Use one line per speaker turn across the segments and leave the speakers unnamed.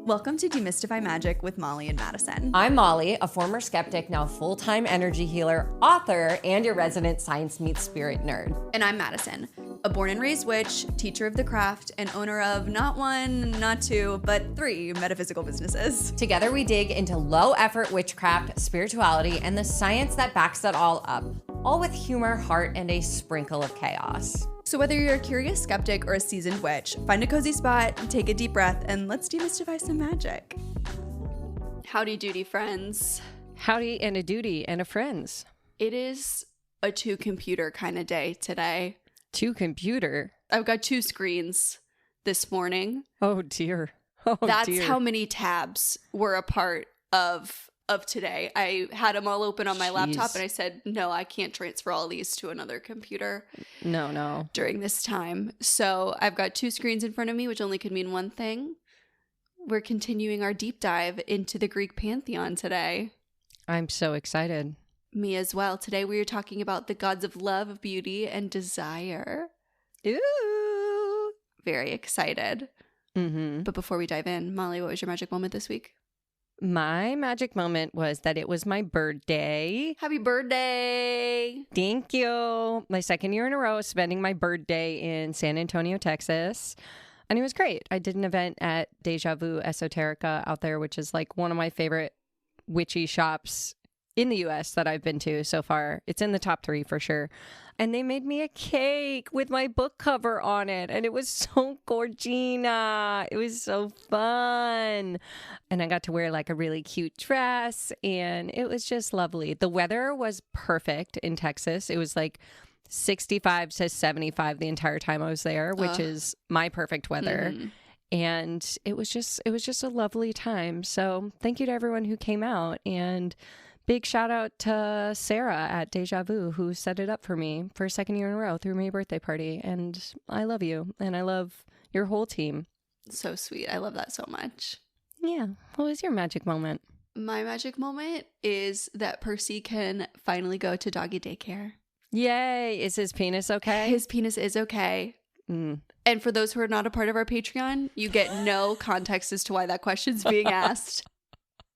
Welcome to Demystify Magic with Molly and Madison.
I'm Molly, a former skeptic, now full-time energy healer, author, and your resident science meets spirit nerd.
And I'm Madison, a born and raised witch, teacher of the craft, and owner of not one, not two, but 3 metaphysical businesses.
Together we dig into low-effort witchcraft, spirituality, and the science that backs it all up, all with humor, heart, and a sprinkle of chaos.
So whether you're a curious skeptic or a seasoned witch, find a cozy spot, take a deep breath, and let's demystify some magic. Howdy doody, friends.
Howdy and a duty and a friends.
It is a 2-computer kind of day today.
2 computer?
I've got 2 screens this morning.
Oh dear. Oh
That's
dear.
how many tabs were a part of today. I had them all open on my laptop and I said, no, I can't transfer all these to another computer.
No.
During this time. So I've got 2 screens in front of me, which only could mean one thing. We're continuing our deep dive into the Greek pantheon today.
I'm so excited.
Me as well. Today we are talking about the gods of love, beauty, and desire.
Ooh.
Very excited.
Mm-hmm.
But before we dive in, Molly, what was your magic moment this week?
My magic moment was that it was my birthday.
Happy birthday!
Thank you. My 2nd year in a row spending my birthday in San Antonio, Texas. And it was great. I did an event at Deja Vu Esoterica out there, which is like one of my favorite witchy shops in the US that I've been to so far. It's in the top 3 for sure. And they made me a cake with my book cover on it. And it was so gorgina. It was so fun. And I got to wear like a really cute dress. And it was just lovely. The weather was perfect in Texas. It was like 65 to 75 the entire time I was there, which is my perfect weather. Mm-hmm. And it was just a lovely time. So thank you to everyone who came out. And big shout out to Sarah at Deja Vu, who set it up for me for a 2nd year in a row, threw me a birthday party. And I love you. And I love your whole team.
So sweet. I love that so much.
Yeah. What was your magic moment?
My magic moment is that Percy can finally go to doggy daycare.
Yay. Is his penis okay?
His penis is okay.
Mm.
And for those who are not a part of our Patreon, you get no context as to why that question's being asked.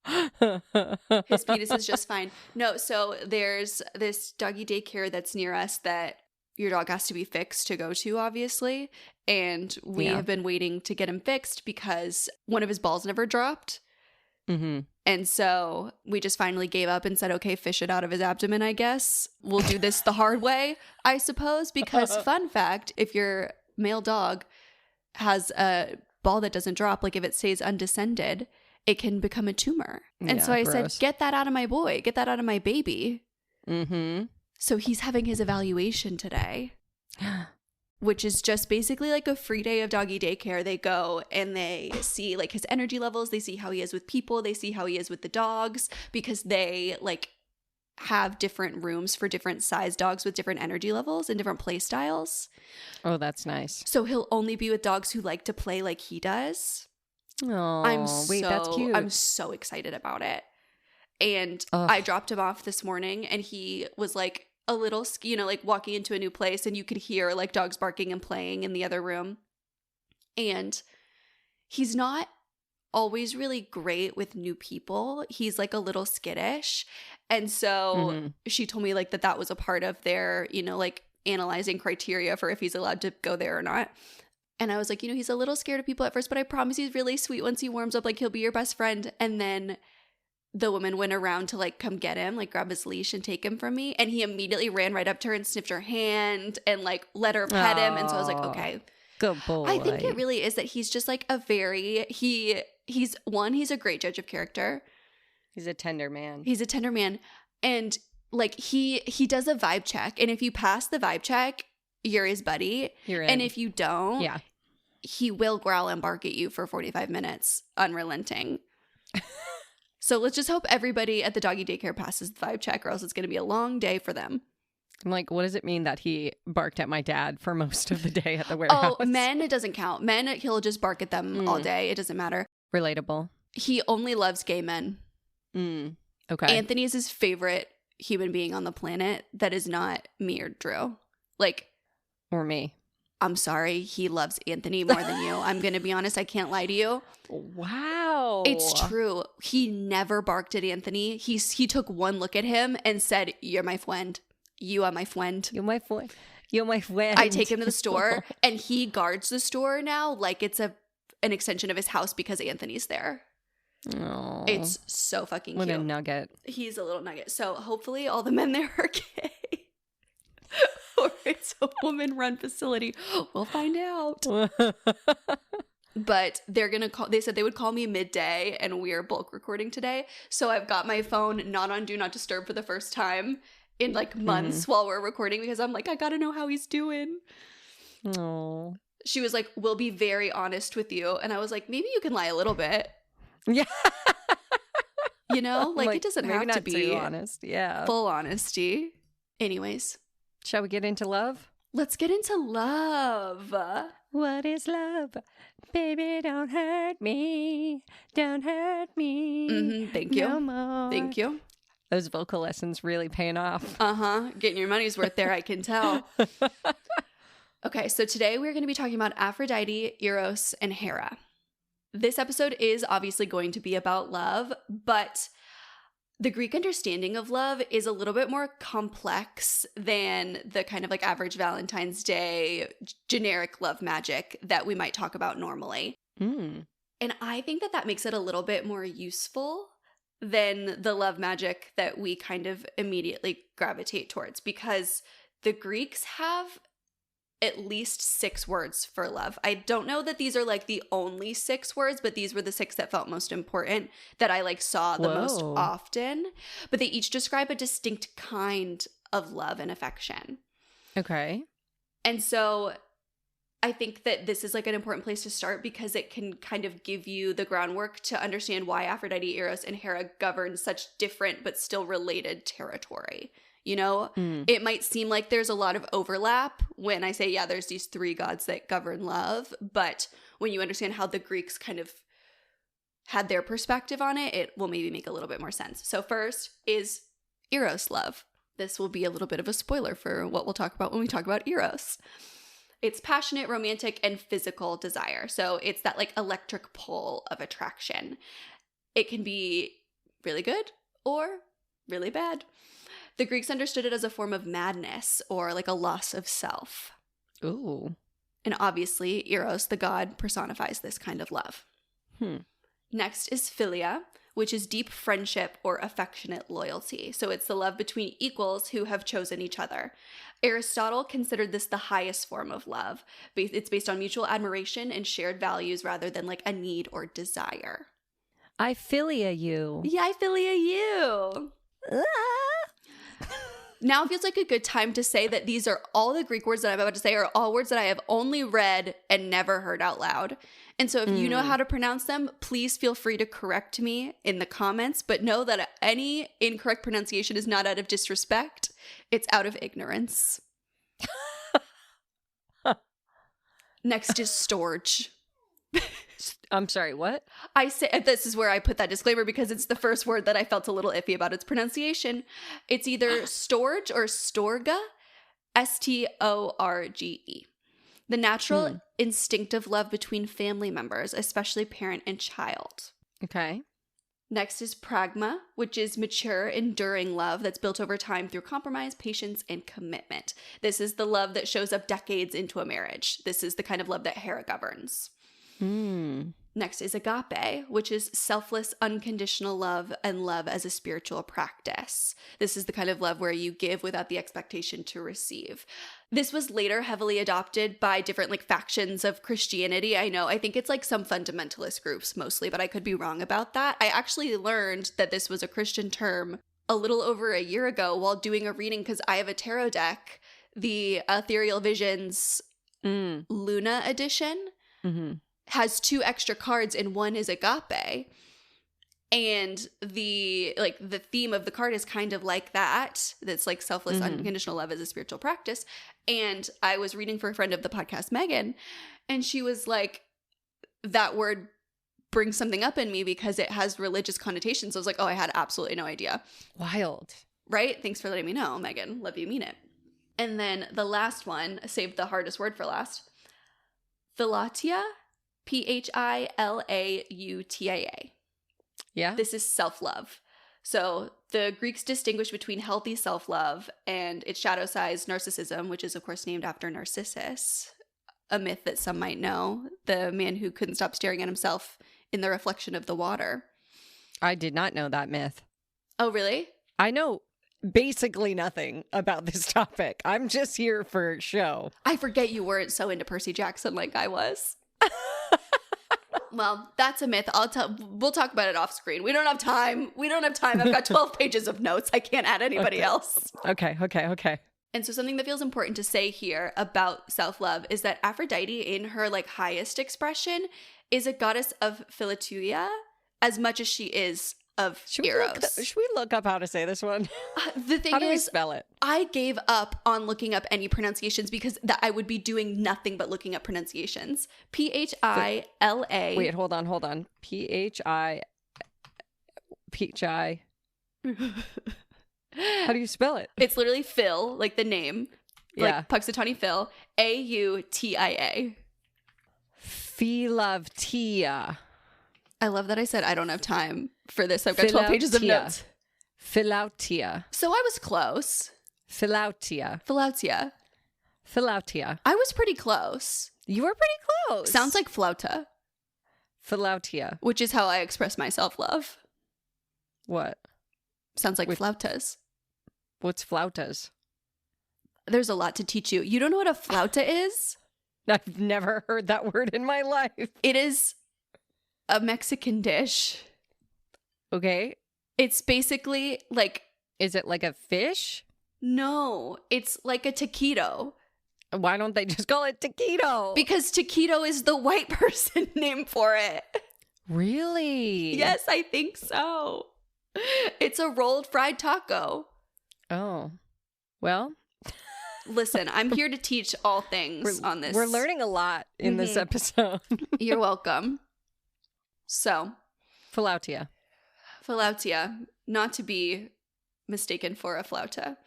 His penis is just fine. No, so there's this doggy daycare that's near us that your dog has to be fixed to go to, obviously. And we have been waiting to get him fixed because one of his balls never dropped.
Mm-hmm.
And so we just finally gave up and said, okay, fish it out of his abdomen, I guess. We'll do this the hard way, I suppose. Because fun fact, if your male dog has a ball that doesn't drop, like if it stays undescended, it can become a tumor. And so I said, get that out of my boy. Get that out of my baby.
Mm-hmm.
So he's having his evaluation today, which is just basically like a free day of doggy daycare. They go and they see like his energy levels. They see how he is with people. They see how he is with the dogs because they like have different rooms for different size dogs with different energy levels and different play styles.
Oh, that's nice.
So he'll only be with dogs who like to play like he does.
Oh, that's cute.
I'm so excited about it. And I dropped him off this morning and he was like a little, like walking into a new place and you could hear like dogs barking and playing in the other room. And he's not always really great with new people. He's like a little skittish. And so she told me like that was a part of their, like analyzing criteria for if he's allowed to go there or not. And I was like, he's a little scared of people at first, but I promise he's really sweet once he warms up. Like, he'll be your best friend. And then the woman went around to, like, come get him, like, grab his leash and take him from me. And he immediately ran right up to her and sniffed her hand and, like, let her pet him. And so I was like, okay.
Good boy.
I think it really is that he's just, like, he's a great judge of character.
He's a tender man.
He's a tender man. And, like, he does a vibe check. And if you pass the vibe check, you're his buddy.
You're in.
And if you don't, he will growl and bark at you for 45 minutes, unrelenting. So let's just hope everybody at the doggy daycare passes the vibe check or else it's going to be a long day for them.
I'm like, what does it mean that he barked at my dad for most of the day at the warehouse?
Oh, men, it doesn't count. Men, he'll just bark at them all day. It doesn't matter.
Relatable.
He only loves gay men.
Okay.
Anthony is his favorite human being on the planet that is not me or Drew. Like,
or me.
I'm sorry, he loves Anthony more than you. I'm going to be honest. I can't lie to you.
Wow.
It's true. He never barked at Anthony. He took one look at him and said, "You're my friend. You are my friend.
You're my friend. You're my friend."
I take him to the store and he guards the store now like it's an extension of his house because Anthony's there.
Oh,
it's so fucking cute.
What a nugget.
He's a little nugget. So hopefully all the men there are gay. Or it's a woman-run facility. We'll find out. But they said they would call me midday, and we are bulk recording today. So I've got my phone not on Do Not Disturb for the first time in like months while we're recording because I'm like, I gotta know how he's doing.
Oh.
She was like, we'll be very honest with you. And I was like, maybe you can lie a little bit.
Yeah.
You know, like it doesn't have to
not
be
too honest. Yeah.
Full honesty. Anyways.
Shall we get into love?
Let's get into love.
What is love? Baby, don't hurt me. Don't hurt me.
Thank you.
No more.
Thank you.
Those vocal lessons really paying off.
Getting your money's worth there, I can tell. Okay, so today we're going to be talking about Aphrodite, Eros, and Hera. This episode is obviously going to be about love, but the Greek understanding of love is a little bit more complex than the kind of like average Valentine's Day generic love magic that we might talk about normally. And I think that makes it a little bit more useful than the love magic that we kind of immediately gravitate towards, because the Greeks have at least 6 words for love. I don't know that these are like the only 6 words, but these were the 6 that felt most important, that I like saw the most often. But they each describe a distinct kind of love and affection.
Okay.
And so I think that this is like an important place to start because it can kind of give you the groundwork to understand why Aphrodite, Eros, and Hera govern such different but still related territory. You know, it might seem like there's a lot of overlap when I say, yeah, there's these 3 gods that govern love. But when you understand how the Greeks kind of had their perspective on it, it will maybe make a little bit more sense. So first is Eros love. This will be a little bit of a spoiler for what we'll talk about when we talk about Eros. It's passionate, romantic, and physical desire. So it's that like electric pull of attraction. It can be really good or really bad. The Greeks understood it as a form of madness or like a loss of self.
Ooh.
And obviously, Eros, the god, personifies this kind of love. Next is philia, which is deep friendship or affectionate loyalty. So it's the love between equals who have chosen each other. Aristotle considered this the highest form of love. It's based on mutual admiration and shared values rather than like a need or desire.
I philia you.
Yeah, I philia you. Now feels like a good time to say that these are all the Greek words that I'm about to say are all words that I have only read and never heard out loud. And so if you know how to pronounce them, please feel free to correct me in the comments. But know that any incorrect pronunciation is not out of disrespect. It's out of ignorance. Next is storge.
I'm sorry, what?
I say this is where I put that disclaimer because it's the first word that I felt a little iffy about its pronunciation. It's either storge or storga, S-T-O-R-G-E. The natural instinctive love between family members, especially parent and child.
Okay.
Next is pragma, which is mature, enduring love that's built over time through compromise, patience, and commitment. This is the love that shows up decades into a marriage. This is the kind of love that Hera governs. Next is agape, which is selfless, unconditional love and love as a spiritual practice. This is the kind of love where you give without the expectation to receive. This was later heavily adopted by different like factions of Christianity. I think it's like some fundamentalist groups mostly, but I could be wrong about that. I actually learned that this was a Christian term a little over a year ago while doing a reading because I have a tarot deck, the Ethereal Visions Luna edition. Has 2 extra cards and one is agape. And the theme of the card is kind of like that. That's like selfless, unconditional love as a spiritual practice. And I was reading for a friend of the podcast, Megan, and she was like, that word brings something up in me because it has religious connotations. I was like, oh, I had absolutely no idea.
Wild.
Right? Thanks for letting me know, Megan. Love you, mean it. And then the last one, saved the hardest word for last, Philautia, Philautia.
Yeah.
This is self-love. So the Greeks distinguish between healthy self-love and its shadow-sized narcissism, which is, of course, named after Narcissus, a myth that some might know, the man who couldn't stop staring at himself in the reflection of the water.
I did not know that myth.
Oh, really?
I know basically nothing about this topic. I'm just here for show.
I forget you weren't so into Percy Jackson like I was. Well, that's a myth. We'll talk about it off screen. We don't have time. I've got 12 pages of notes. I can't add anybody else.
Okay.
And so something that feels important to say here about self-love is that Aphrodite, in her like highest expression, is a goddess of Philautia as much as she is of Eros.
Should we look up how to say this one?
The thing
how do we
is,
spell it?
I gave up on looking up any pronunciations because I would be doing nothing but looking up pronunciations. Phila.
Wait, hold on. Phi. How do you spell it?
It's literally Phil, like the name.
Yeah.
Like Puxatawny Phil. Autia.
Philautia.
I love that I said I don't have time for this. I've got 12 pages of notes.
Philautia.
So I was close.
Philautia.
Philautia. I was pretty close.
You were pretty close.
Sounds like flauta.
Philautia.
Which is how I express my self-love.
What?
Sounds like flautas.
What's flautas?
There's a lot to teach you. You don't know what a flauta is?
I've never heard that word in my life.
It is a Mexican dish.
Okay.
It's basically like...
Is it like a fish?
No, it's like a taquito.
Why don't they just call it taquito?
Because taquito is the white person name for it.
Really?
Yes, I think so. It's a rolled fried taco.
Oh. Well...
Listen, I'm here to teach all things on this.
We're learning a lot in this episode.
You're welcome. So,
Philautia, not to be mistaken for a flauta.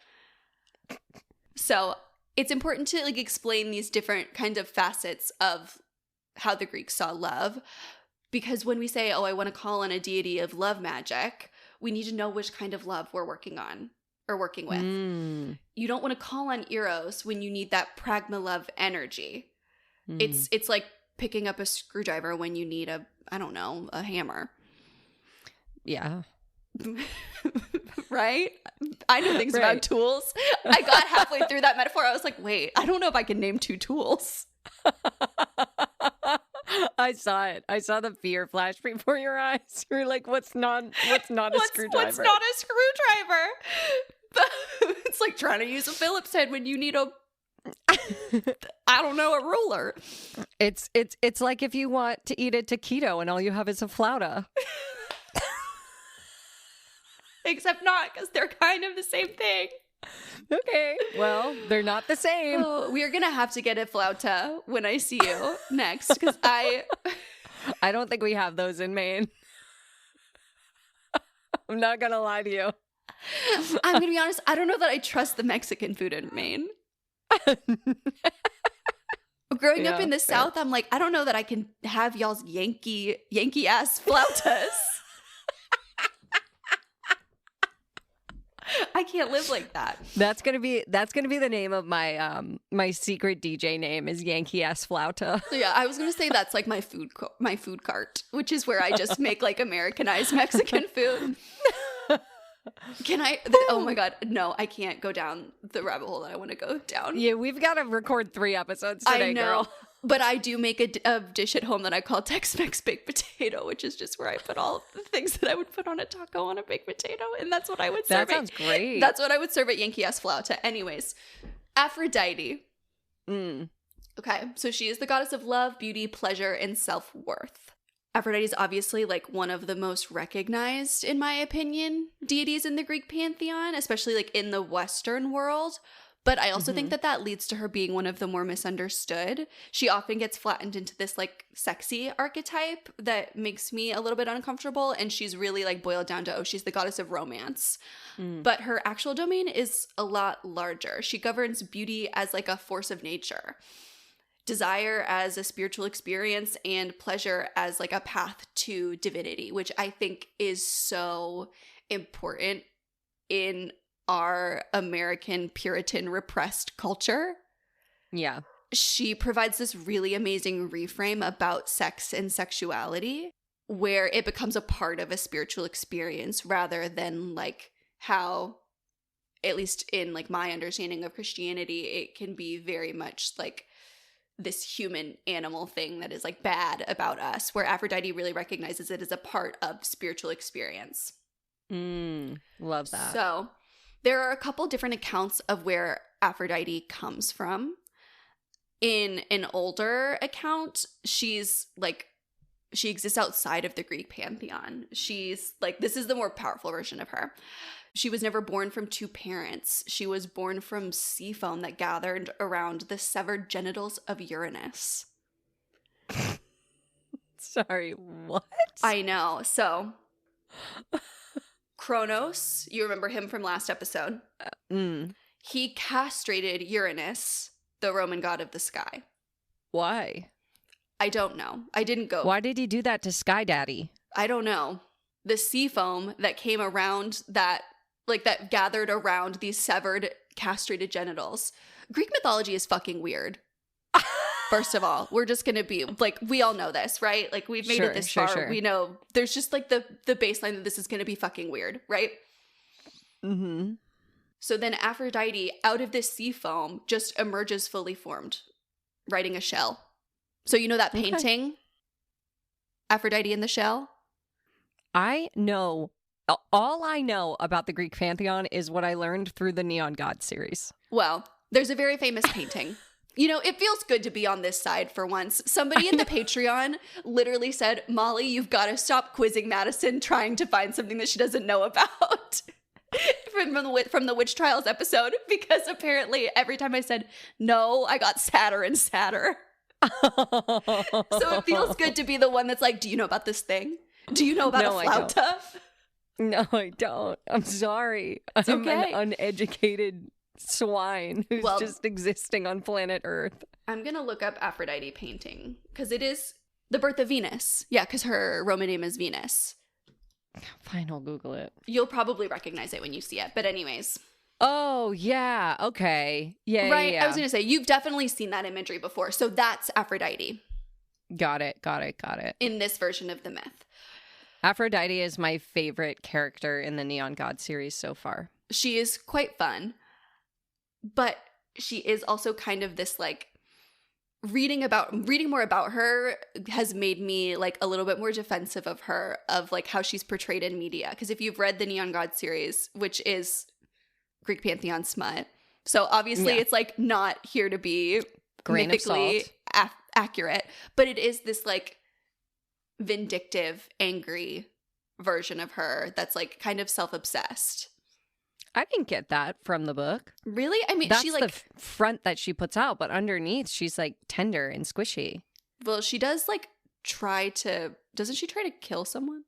So, it's important to like explain these different kinds of facets of how the Greeks saw love, because when we say, "Oh, I want to call on a deity of love magic," we need to know which kind of love we're working on or working with. You don't want to call on Eros when you need that pragma love energy. It's like picking up a screwdriver when you need a hammer. Yeah.
Right? I know things about tools. I got halfway through that metaphor. I was like, wait, I don't know if I can name 2 tools.
I saw it. I saw the fear flash before your eyes. You're like, what's not a screwdriver?
What's not a screwdriver? It's like trying to use a Phillips head when you need a ruler.
It's like if you want to eat a taquito and all you have is a flauta.
Except not, because they're kind of the same thing.
Okay, well, they're not the same.
Oh, we are gonna have to get a flauta when I see you next, because I
don't think we have those in Maine. I'm not gonna lie to you.
I'm gonna be honest, I don't know that I trust the Mexican food in Maine. Growing up in the South, I'm like, I don't know that I can have y'all's Yankee ass flautas. I can't live like that.
That's gonna be the name of my my secret DJ name is Yankee ass flauta.
So yeah, I was gonna say that's like my food cart, which is where I just make like Americanized Mexican food. Can I? Oh my God, no! I can't go down the rabbit hole that I want to go down.
Yeah, we've got to record 3 episodes today,
I know.
girl.
But I do make a dish at home that I call Tex-Mex baked potato, which is just where I put all of the things that I would put on a taco on a baked potato, and that's what I would serve.
That sounds great.
That's what I would serve at Yankee Ass Flauta. Anyways, Aphrodite. Okay, so she is the goddess of love, beauty, pleasure, and self-worth. Aphrodite is obviously like one of the most recognized, in my opinion, deities in the Greek pantheon, especially like in the Western world. But I also think that leads to her being one of the more misunderstood. She often gets flattened into this like sexy archetype that makes me a little bit uncomfortable. And she's really like boiled down to, she's the goddess of romance. But her actual domain is a lot larger. She governs beauty as like a force of nature. desire as a spiritual experience and pleasure as like a path to divinity, which I think is so important in our American Puritan repressed culture.
Yeah.
She provides this really amazing reframe about sex and sexuality where it becomes a part of a spiritual experience rather than like how, at least in like my understanding of Christianity, it can be very much like this human animal thing that is like bad about us, where Aphrodite really recognizes it as a part of spiritual experience.
Love that.
So there are a couple different accounts of where Aphrodite comes from. In an older account, she's like, she exists outside of the Greek pantheon. She's like, this is the more powerful version of her. She was never born from two parents. She was born from sea foam that gathered around the severed genitals of Uranus.
Sorry, what?
I know. So, Kronos, you remember him from last episode? He castrated Uranus, the Roman god of the sky.
Why?
I don't know. I didn't go.
Why did he do that to Sky Daddy?
I don't know. The sea foam that came around that, like that gathered around these severed, castrated genitals. Greek mythology is fucking weird. First of all, we're just going to be like, we all know this, right? Like we've made it this far. Sure. We know there's just like the baseline that this is going to be fucking weird, right?
Mm-hmm.
So then Aphrodite, out of this sea foam, just emerges fully formed, riding a shell. So you know that painting? Aphrodite in the shell?
I know. All I know about the Greek pantheon is what I learned through the Neon God series.
Well, there's a very famous painting. You know, it feels good to be on this side for once. Somebody in the Patreon literally said, Molly, you've got to stop quizzing Madison trying to find something that she doesn't know about. From the witch trials episode, because apparently every time I said no, I got sadder and sadder. So it feels good to be the one that's like, do you know about this thing? Do you know about a flauta?
No, I don't. I'm sorry. I'm an uneducated swine who's just existing on planet Earth.
I'm going to look up Aphrodite painting because it is the birth of Venus. Yeah, because her Roman name is Venus.
Fine, I'll Google it.
You'll probably recognize it when you see it. But anyways.
Oh, yeah. Okay. Yeah,
right?
Yeah.
I was going to say, you've definitely seen that imagery before. So that's Aphrodite.
Got it.
In this version of the myth.
Aphrodite is my favorite character in the Neon God series so far.
She is quite fun. But she is also kind of this like, reading more about her has made me like a little bit more defensive of her, of like how she's portrayed in media. Because if you've read the Neon God series, which is Greek pantheon smut, so obviously it's like not here to be
grain
mythically
of salt.
Accurate, but it is this like vindictive, angry version of her that's like kind of self-obsessed.
I didn't get that from the book.
Really? I mean,
that's
she like
the front that she puts out, but underneath she's like tender and squishy.
Well, she does like doesn't she try to kill someone?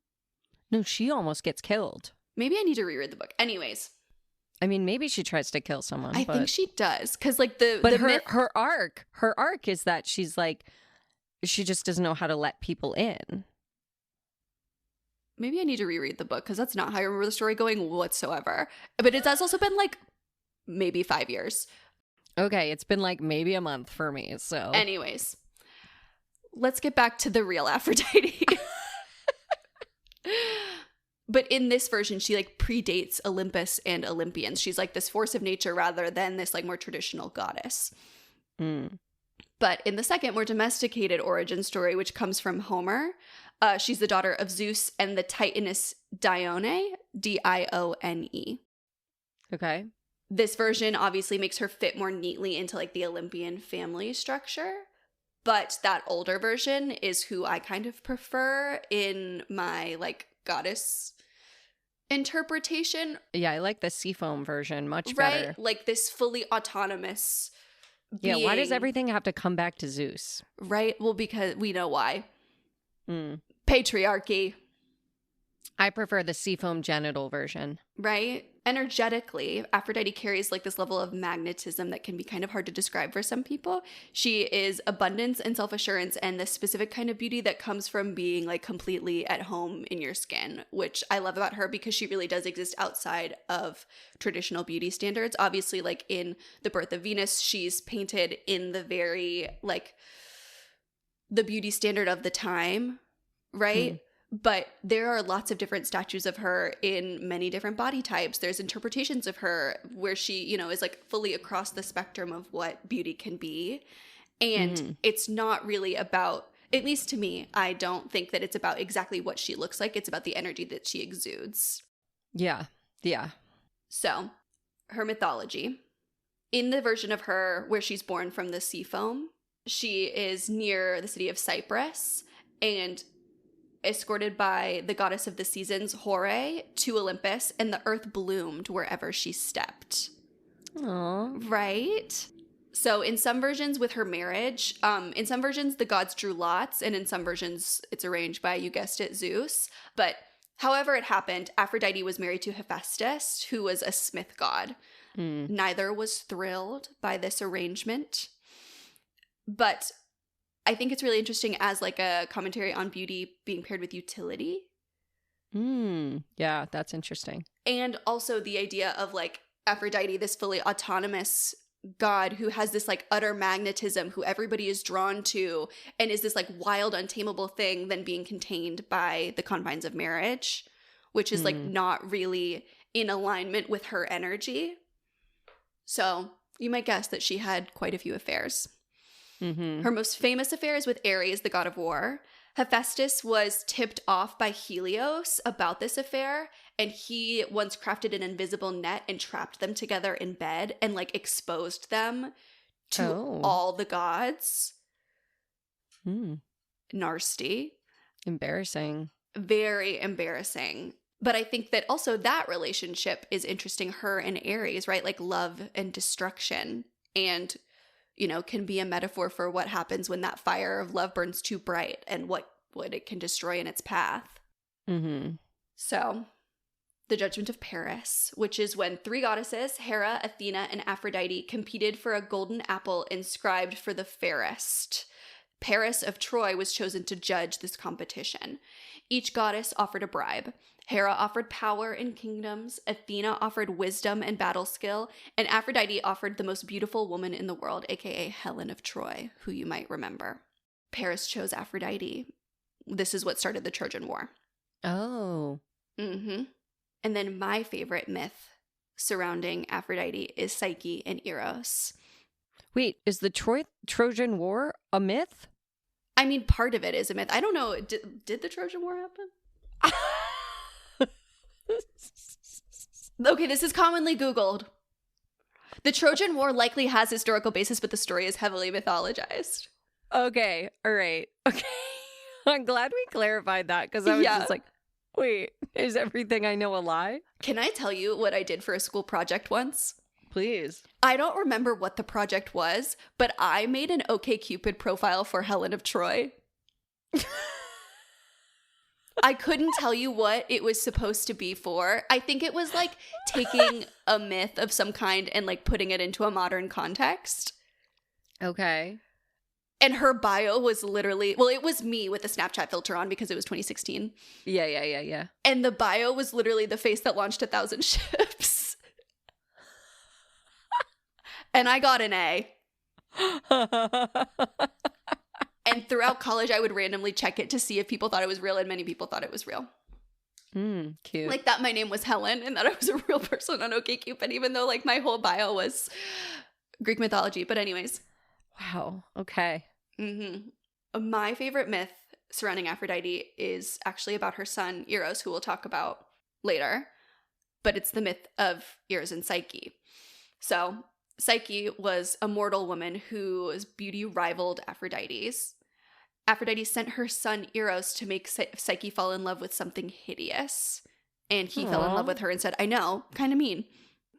No, she almost gets killed.
Maybe I need to reread the book. Anyways.
I mean, maybe she tries to kill someone.
I think she does. Because like
her arc is that she's like, she just doesn't know how to let people in.
Maybe I need to reread the book because that's not how I remember the story going whatsoever. But it has also been like maybe 5 years.
Okay, it's been like maybe a month for me, so.
Anyways, let's get back to the real Aphrodite. But in this version, she like predates Olympus and Olympians. She's like this force of nature rather than this like more traditional goddess. But in the second, more domesticated origin story, which comes from Homer, she's the daughter of Zeus and the Titaness Dione, Dione.
Okay.
This version obviously makes her fit more neatly into like the Olympian family structure. But that older version is who I kind of prefer in my like goddess interpretation.
Yeah, I like the seafoam version much
better.
Right?
Like this fully autonomous being.
Yeah, why does everything have to come back to Zeus?
Right? Well, because we know why. Patriarchy.
I prefer the seafoam genital version.
Right? Energetically, Aphrodite carries like this level of magnetism that can be kind of hard to describe for some people. She is abundance and self-assurance and this specific kind of beauty that comes from being like completely at home in your skin, which I love about her because she really does exist outside of traditional beauty standards. Obviously, like in The Birth of Venus, she's painted in the very like the beauty standard of the time, right? But there are lots of different statues of her in many different body types. There's interpretations of her where she, you know, is like fully across the spectrum of what beauty can be. And it's not really about, at least to me, I don't think that it's about exactly what she looks like. It's about the energy that she exudes.
Yeah. Yeah.
So, her mythology. In the version of her where she's born from the sea foam, she is near the city of Cyprus and escorted by the goddess of the seasons, Hera, to Olympus, and the earth bloomed wherever she stepped.
Aww.
Right? So in some versions with her marriage, in some versions the gods drew lots, and in some versions it's arranged by, you guessed it, Zeus. But however it happened, Aphrodite was married to Hephaestus, who was a smith god. Neither was thrilled by this arrangement. But I think it's really interesting as like a commentary on beauty being paired with utility.
Yeah, that's interesting.
And also the idea of like Aphrodite, this fully autonomous god who has this like utter magnetism, who everybody is drawn to, and is this like wild, untamable thing then being contained by the confines of marriage, which is like not really in alignment with her energy. So you might guess that she had quite a few affairs. Her most famous affair is with Ares, the god of war. Hephaestus was tipped off by Helios about this affair, and he once crafted an invisible net and trapped them together in bed and like exposed them to all the gods. Nasty.
Embarrassing.
Very embarrassing. But I think that also that relationship is interesting, her and Ares, right? Like love and destruction, and you know, can be a metaphor for what happens when that fire of love burns too bright and what it can destroy in its path. So, the Judgment of Paris, which is when three goddesses, Hera, Athena, and Aphrodite, competed for a golden apple inscribed for the fairest. Paris of Troy was chosen to judge this competition. Each goddess offered a bribe. Hera offered power and kingdoms, Athena offered wisdom and battle skill, and Aphrodite offered the most beautiful woman in the world, aka Helen of Troy, who you might remember. Paris chose Aphrodite. This is what started the Trojan War.
Oh.
And then my favorite myth surrounding Aphrodite is Psyche and Eros.
Wait, is the Trojan War a myth?
I mean, part of it is a myth. I don't know. Did the Trojan War happen? Okay, this is commonly Googled. The Trojan War likely has historical basis, but the story is heavily mythologized.
Okay, all right. Okay. I'm glad we clarified that because I was just like, wait, is everything I know a lie?
Can I tell you what I did for a school project once?
Please.
I don't remember what the project was, but I made an OkCupid profile for Helen of Troy. I couldn't tell you what it was supposed to be for. I think it was like taking a myth of some kind and like putting it into a modern context.
Okay.
And her bio was literally, well, it was me with a Snapchat filter on because it was 2016.
Yeah.
And the bio was literally the face that launched 1,000 ships. And I got an A. And throughout college, I would randomly check it to see if people thought it was real, and many people thought it was real.
Cute.
Like that my name was Helen and that I was a real person on OkCupid, even though like my whole bio was Greek mythology. But anyways.
Wow. Okay.
My favorite myth surrounding Aphrodite is actually about her son, Eros, who we'll talk about later. But it's the myth of Eros and Psyche. So Psyche was a mortal woman whose beauty rivaled Aphrodite's. Aphrodite sent her son Eros to make Psyche fall in love with something hideous. And he fell in love with her and said, I know, kind of mean.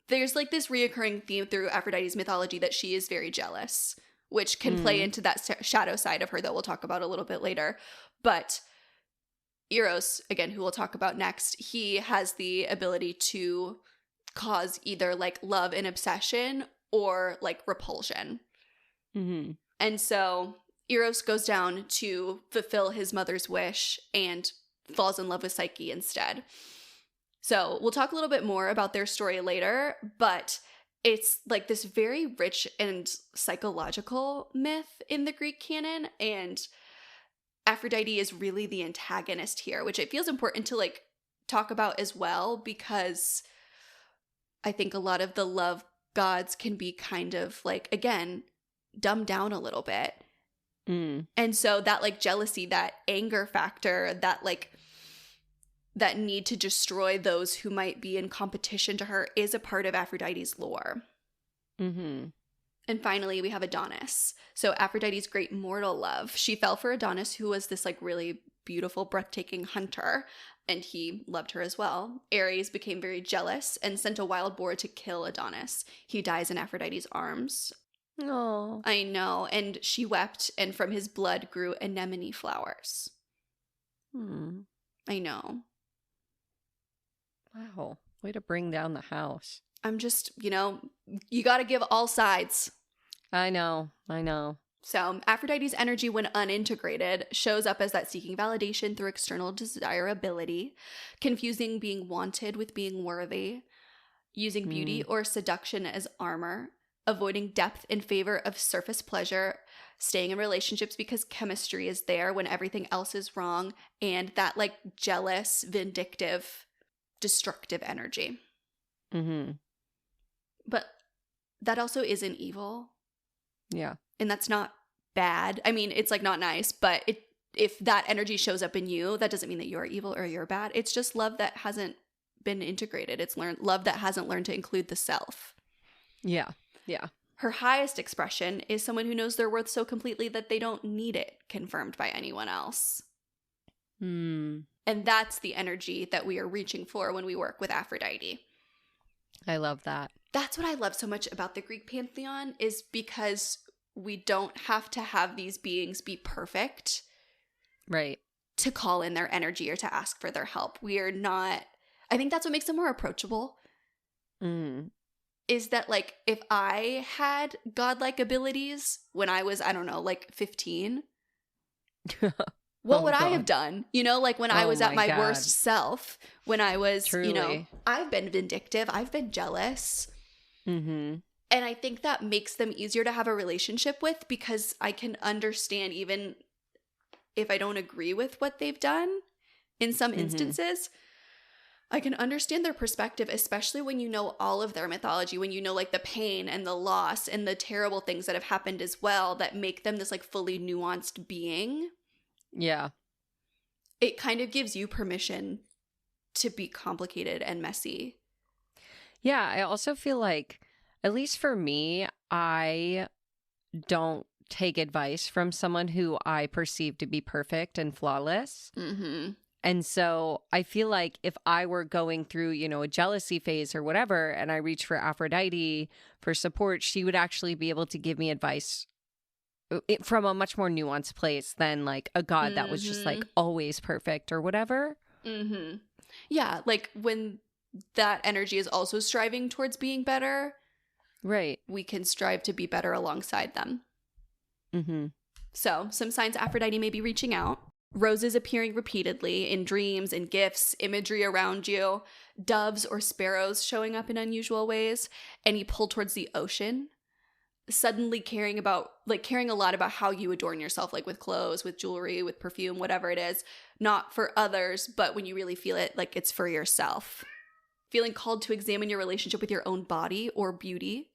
There's like this reoccurring theme through Aphrodite's mythology that she is very jealous, which can play into that shadow side of her that we'll talk about a little bit later. But Eros, again, who we'll talk about next, he has the ability to cause either like love and obsession or like repulsion.
Mm-hmm.
And so Eros goes down to fulfill his mother's wish and falls in love with Psyche instead. So we'll talk a little bit more about their story later, but it's like this very rich and psychological myth in the Greek canon, and Aphrodite is really the antagonist here, which it feels important to like talk about as well, because I think a lot of the love gods can be kind of like, again, dumbed down a little bit. And so that like jealousy, that anger factor, that like that need to destroy those who might be in competition to her is a part of Aphrodite's lore.
Mm-hmm.
And finally, we have Adonis. So Aphrodite's great mortal love. She fell for Adonis, who was this like really beautiful, breathtaking hunter, and he loved her as well. Ares became very jealous and sent a wild boar to kill Adonis. He dies in Aphrodite's arms.
Oh,
I know. And she wept, and from his blood grew anemone flowers. I know.
Wow. Way to bring down the house.
I'm just, you got to give all sides.
I know.
So Aphrodite's energy, when unintegrated, shows up as that seeking validation through external desirability, confusing being wanted with being worthy, using beauty or seduction as armor, avoiding depth in favor of surface pleasure, staying in relationships because chemistry is there when everything else is wrong, and that like jealous, vindictive, destructive energy.
Mm-hmm.
But that also isn't evil.
Yeah.
And that's not bad. I mean, it's like not nice, but if that energy shows up in you, that doesn't mean that you're evil or you're bad. It's just love that hasn't been integrated. It's love that hasn't learned to include the self.
Yeah.
Her highest expression is someone who knows their worth so completely that they don't need it confirmed by anyone else. And that's the energy that we are reaching for when we work with Aphrodite.
I love that.
That's what I love so much about the Greek pantheon, is because we don't have to have these beings be perfect.
Right.
To call in their energy or to ask for their help. We are not, I think that's what makes them more approachable. Is that like, if I had godlike abilities when I was, I don't know, like 15, what would I have done? Like when I was at my worst self, when I was,
Truly.
I've been vindictive, I've been jealous. And I think that makes them easier to have a relationship with, because I can understand, even if I don't agree with what they've done in some instances, I can understand their perspective, especially when you know all of their mythology, when you know like the pain and the loss and the terrible things that have happened as well that make them this like fully nuanced being.
Yeah.
It kind of gives you permission to be complicated and messy.
Yeah, I also feel like, at least for me, I don't take advice from someone who I perceive to be perfect and flawless. And so I feel like if I were going through, a jealousy phase or whatever, and I reach for Aphrodite for support, she would actually be able to give me advice from a much more nuanced place than like a god that was just like always perfect or whatever.
Yeah, like when that energy is also striving towards being better,
right?
We can strive to be better alongside them. So some signs Aphrodite may be reaching out: roses appearing repeatedly in dreams and gifts, imagery around you, doves or sparrows showing up in unusual ways, any pull towards the ocean, suddenly caring a lot about how you adorn yourself, like with clothes, with jewelry, with perfume, whatever it is, not for others, but when you really feel it, like it's for yourself. Feeling called to examine your relationship with your own body or beauty.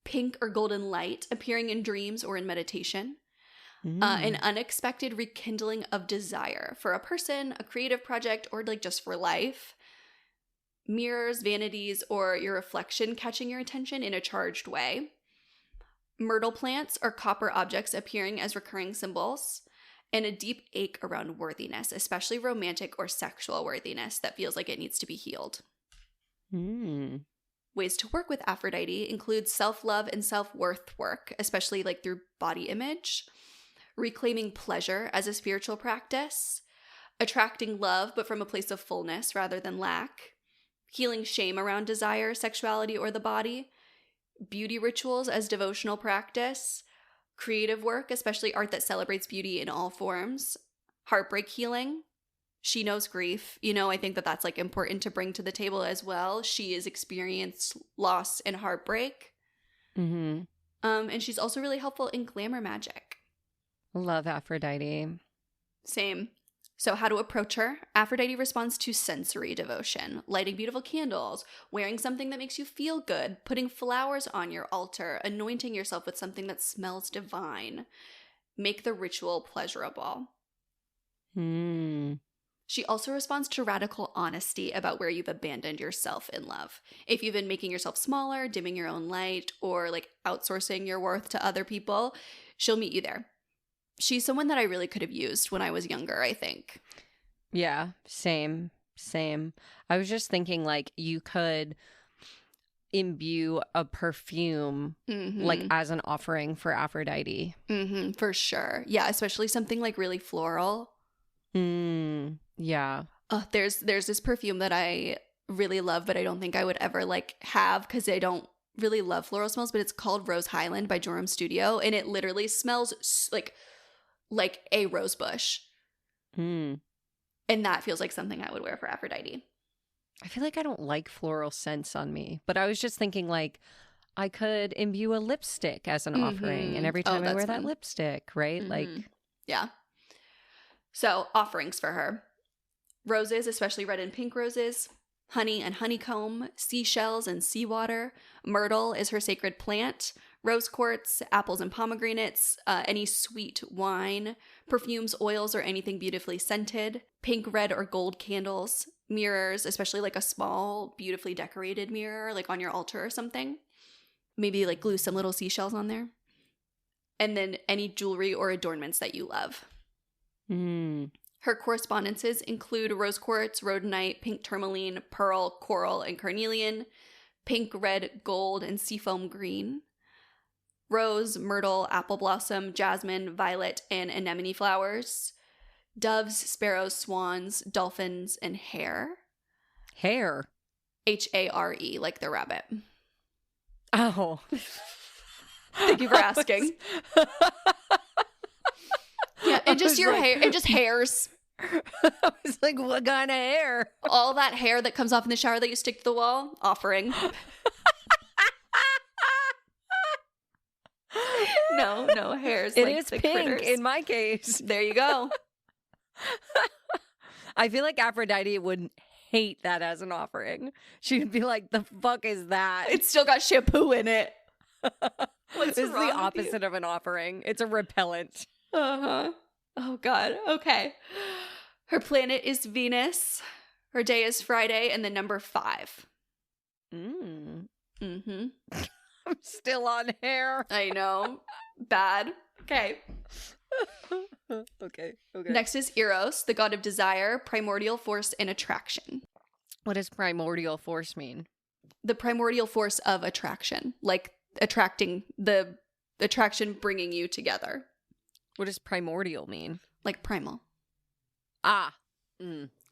Pink or golden light appearing in dreams or in meditation. An unexpected rekindling of desire for a person, a creative project, or like just for life. Mirrors, vanities, or your reflection catching your attention in a charged way. Myrtle plants or copper objects appearing as recurring symbols. And a deep ache around worthiness, especially romantic or sexual worthiness that feels like it needs to be healed. Ways to work with Aphrodite include self-love and self-worth work, especially like through body image. Reclaiming pleasure as a spiritual practice, attracting love, but from a place of fullness rather than lack, healing shame around desire, sexuality, or the body, beauty rituals as devotional practice, creative work, especially art that celebrates beauty in all forms, heartbreak healing. She knows grief. I think that that's like important to bring to the table as well. She has experienced loss and heartbreak.
Mm-hmm.
And she's also really helpful in glamour magic.
Love Aphrodite.
Same. So how to approach her? Aphrodite responds to sensory devotion, lighting beautiful candles, wearing something that makes you feel good, putting flowers on your altar, anointing yourself with something that smells divine. Make the ritual pleasurable. She also responds to radical honesty about where you've abandoned yourself in love. If you've been making yourself smaller, dimming your own light, or like outsourcing your worth to other people, she'll meet you there. She's someone that I really could have used when I was younger, I think.
Yeah, same. I was just thinking like you could imbue a perfume like as an offering for Aphrodite.
For sure. Yeah, especially something like really floral.
Yeah.
There's this perfume that I really love, but I don't think I would ever like have because I don't really love floral smells, but it's called Rose Highland by Joram Studio, and it literally smells like a rose bush. And that feels like something I would wear for Aphrodite.
I feel like I don't like floral scents on me, but I was just thinking like I could imbue a lipstick as an offering, and every time I wear that lipstick, right? Like,
yeah. So offerings for her: roses, especially red and pink roses, honey and honeycomb, seashells and seawater. Myrtle is her sacred plant. Rose quartz, apples and pomegranates, any sweet wine, perfumes, oils, or anything beautifully scented. Pink, red, or gold candles. Mirrors, especially like a small, beautifully decorated mirror, like on your altar or something. Maybe like glue some little seashells on there. And then any jewelry or adornments that you love. Her correspondences include rose quartz, rhodonite, pink tourmaline, pearl, coral, and carnelian, pink, red, gold, and seafoam green, rose, myrtle, apple blossom, jasmine, violet, and anemone flowers, doves, sparrows, swans, dolphins, and hare.
Hare?
Hare, like the rabbit.
Oh.
Thank you for asking. Yeah, and just your hair, and just hairs.
I was like, what kind of hair?
All that hair that comes off in the shower that you stick to the wall, offering. No hairs.
It
like
is
the
pink
critters.
in my case.
There you go.
I feel like Aphrodite would hate that as an offering. She would be like, the fuck is that?
It's still got shampoo in it.
This is the opposite of an offering. It's a repellent.
Oh, God. Okay. Her planet is Venus. Her day is Friday, and the number 5.
I'm still on hair.
I know. Bad. Okay.
Okay.
Next is Eros, the god of desire, primordial force, and attraction.
What does primordial force mean?
The primordial force of attraction, like attracting, the attraction bringing you together.
What does primordial mean?
Like primal.
Got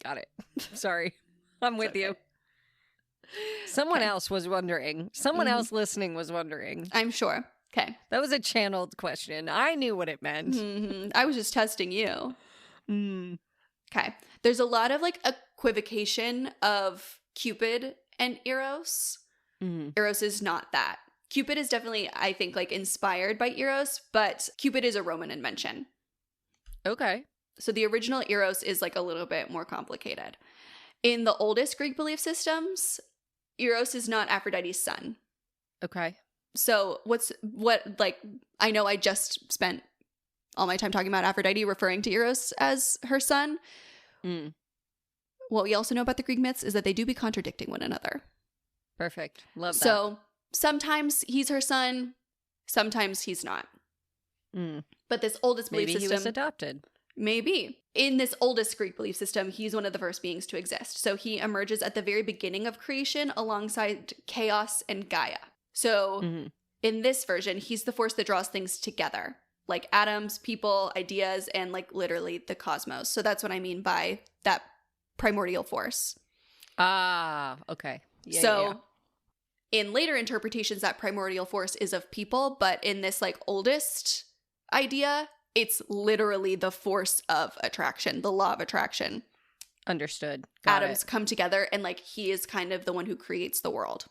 it. Sorry. I'm with you. Someone else was wondering. Someone else listening was wondering.
I'm sure. Okay.
That was a channeled question. I knew what it meant.
I was just testing you. Okay. There's a lot of like equivocation of Cupid and Eros. Eros is not that. Cupid is definitely, I think, like inspired by Eros, but Cupid is a Roman invention.
Okay.
So the original Eros is like a little bit more complicated. In the oldest Greek belief systems, Eros is not Aphrodite's son.
Okay.
So I know I just spent all my time talking about Aphrodite referring to Eros as her son. What we also know about the Greek myths is that they do be contradicting one another.
Perfect. Love that.
So sometimes he's her son, sometimes he's not. But this oldest belief system...
Maybe he was adopted.
Maybe. In this oldest Greek belief system, he's one of the first beings to exist. So he emerges at the very beginning of creation alongside chaos and Gaia. So in this version, he's the force that draws things together. like atoms, people, ideas, and like literally the cosmos. So that's what I mean by that primordial force.
Ah, okay.
Yeah. In later interpretations, that primordial force is of people, but in this like oldest idea, it's literally the force of attraction, the law of attraction.
Understood.
Atoms come together, and like he is kind of the one who creates the world.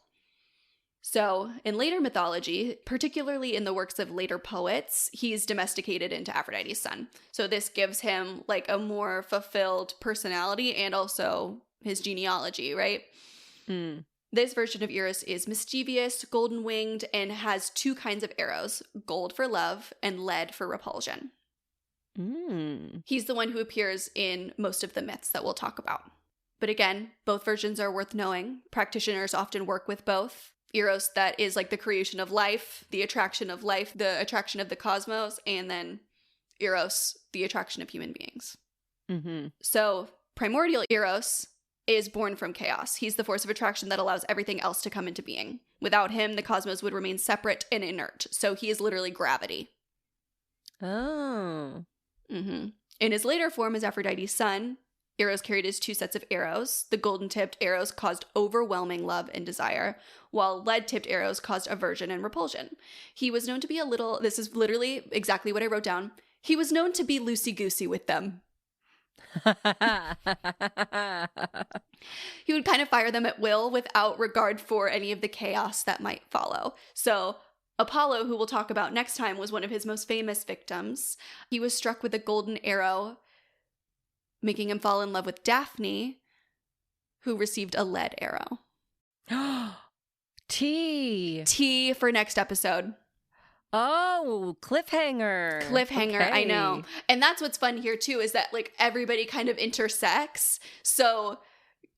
So in later mythology, particularly in the works of later poets, he's domesticated into Aphrodite's son. So this gives him like a more fulfilled personality and also his genealogy, right? This version of Eros is mischievous, golden-winged, and has two kinds of arrows, gold for love and lead for repulsion. He's the one who appears in most of the myths that we'll talk about. But again, both versions are worth knowing. Practitioners often work with both. Eros, that is like the creation of life, the attraction of the cosmos, and then Eros, the attraction of human beings. So primordial Eros is born from chaos. He's the force of attraction that allows everything else to come into being. Without him, the cosmos would remain separate and inert. So he is literally gravity.
Oh.
In his later form as Aphrodite's son, Eros carried his two sets of arrows. The golden-tipped arrows caused overwhelming love and desire, while lead-tipped arrows caused aversion and repulsion. He was known to be this is literally exactly what I wrote down. He was known to be loosey-goosey with them. He would kind of fire them at will without regard for any of the chaos that might follow. So Apollo, who we'll talk about next time, was one of his most famous victims. He was struck with a golden arrow, making him fall in love with Daphne, who received a lead arrow. T for next episode.
Oh, cliffhanger.
Okay. I know. And that's what's fun here too, is that like everybody kind of intersects. So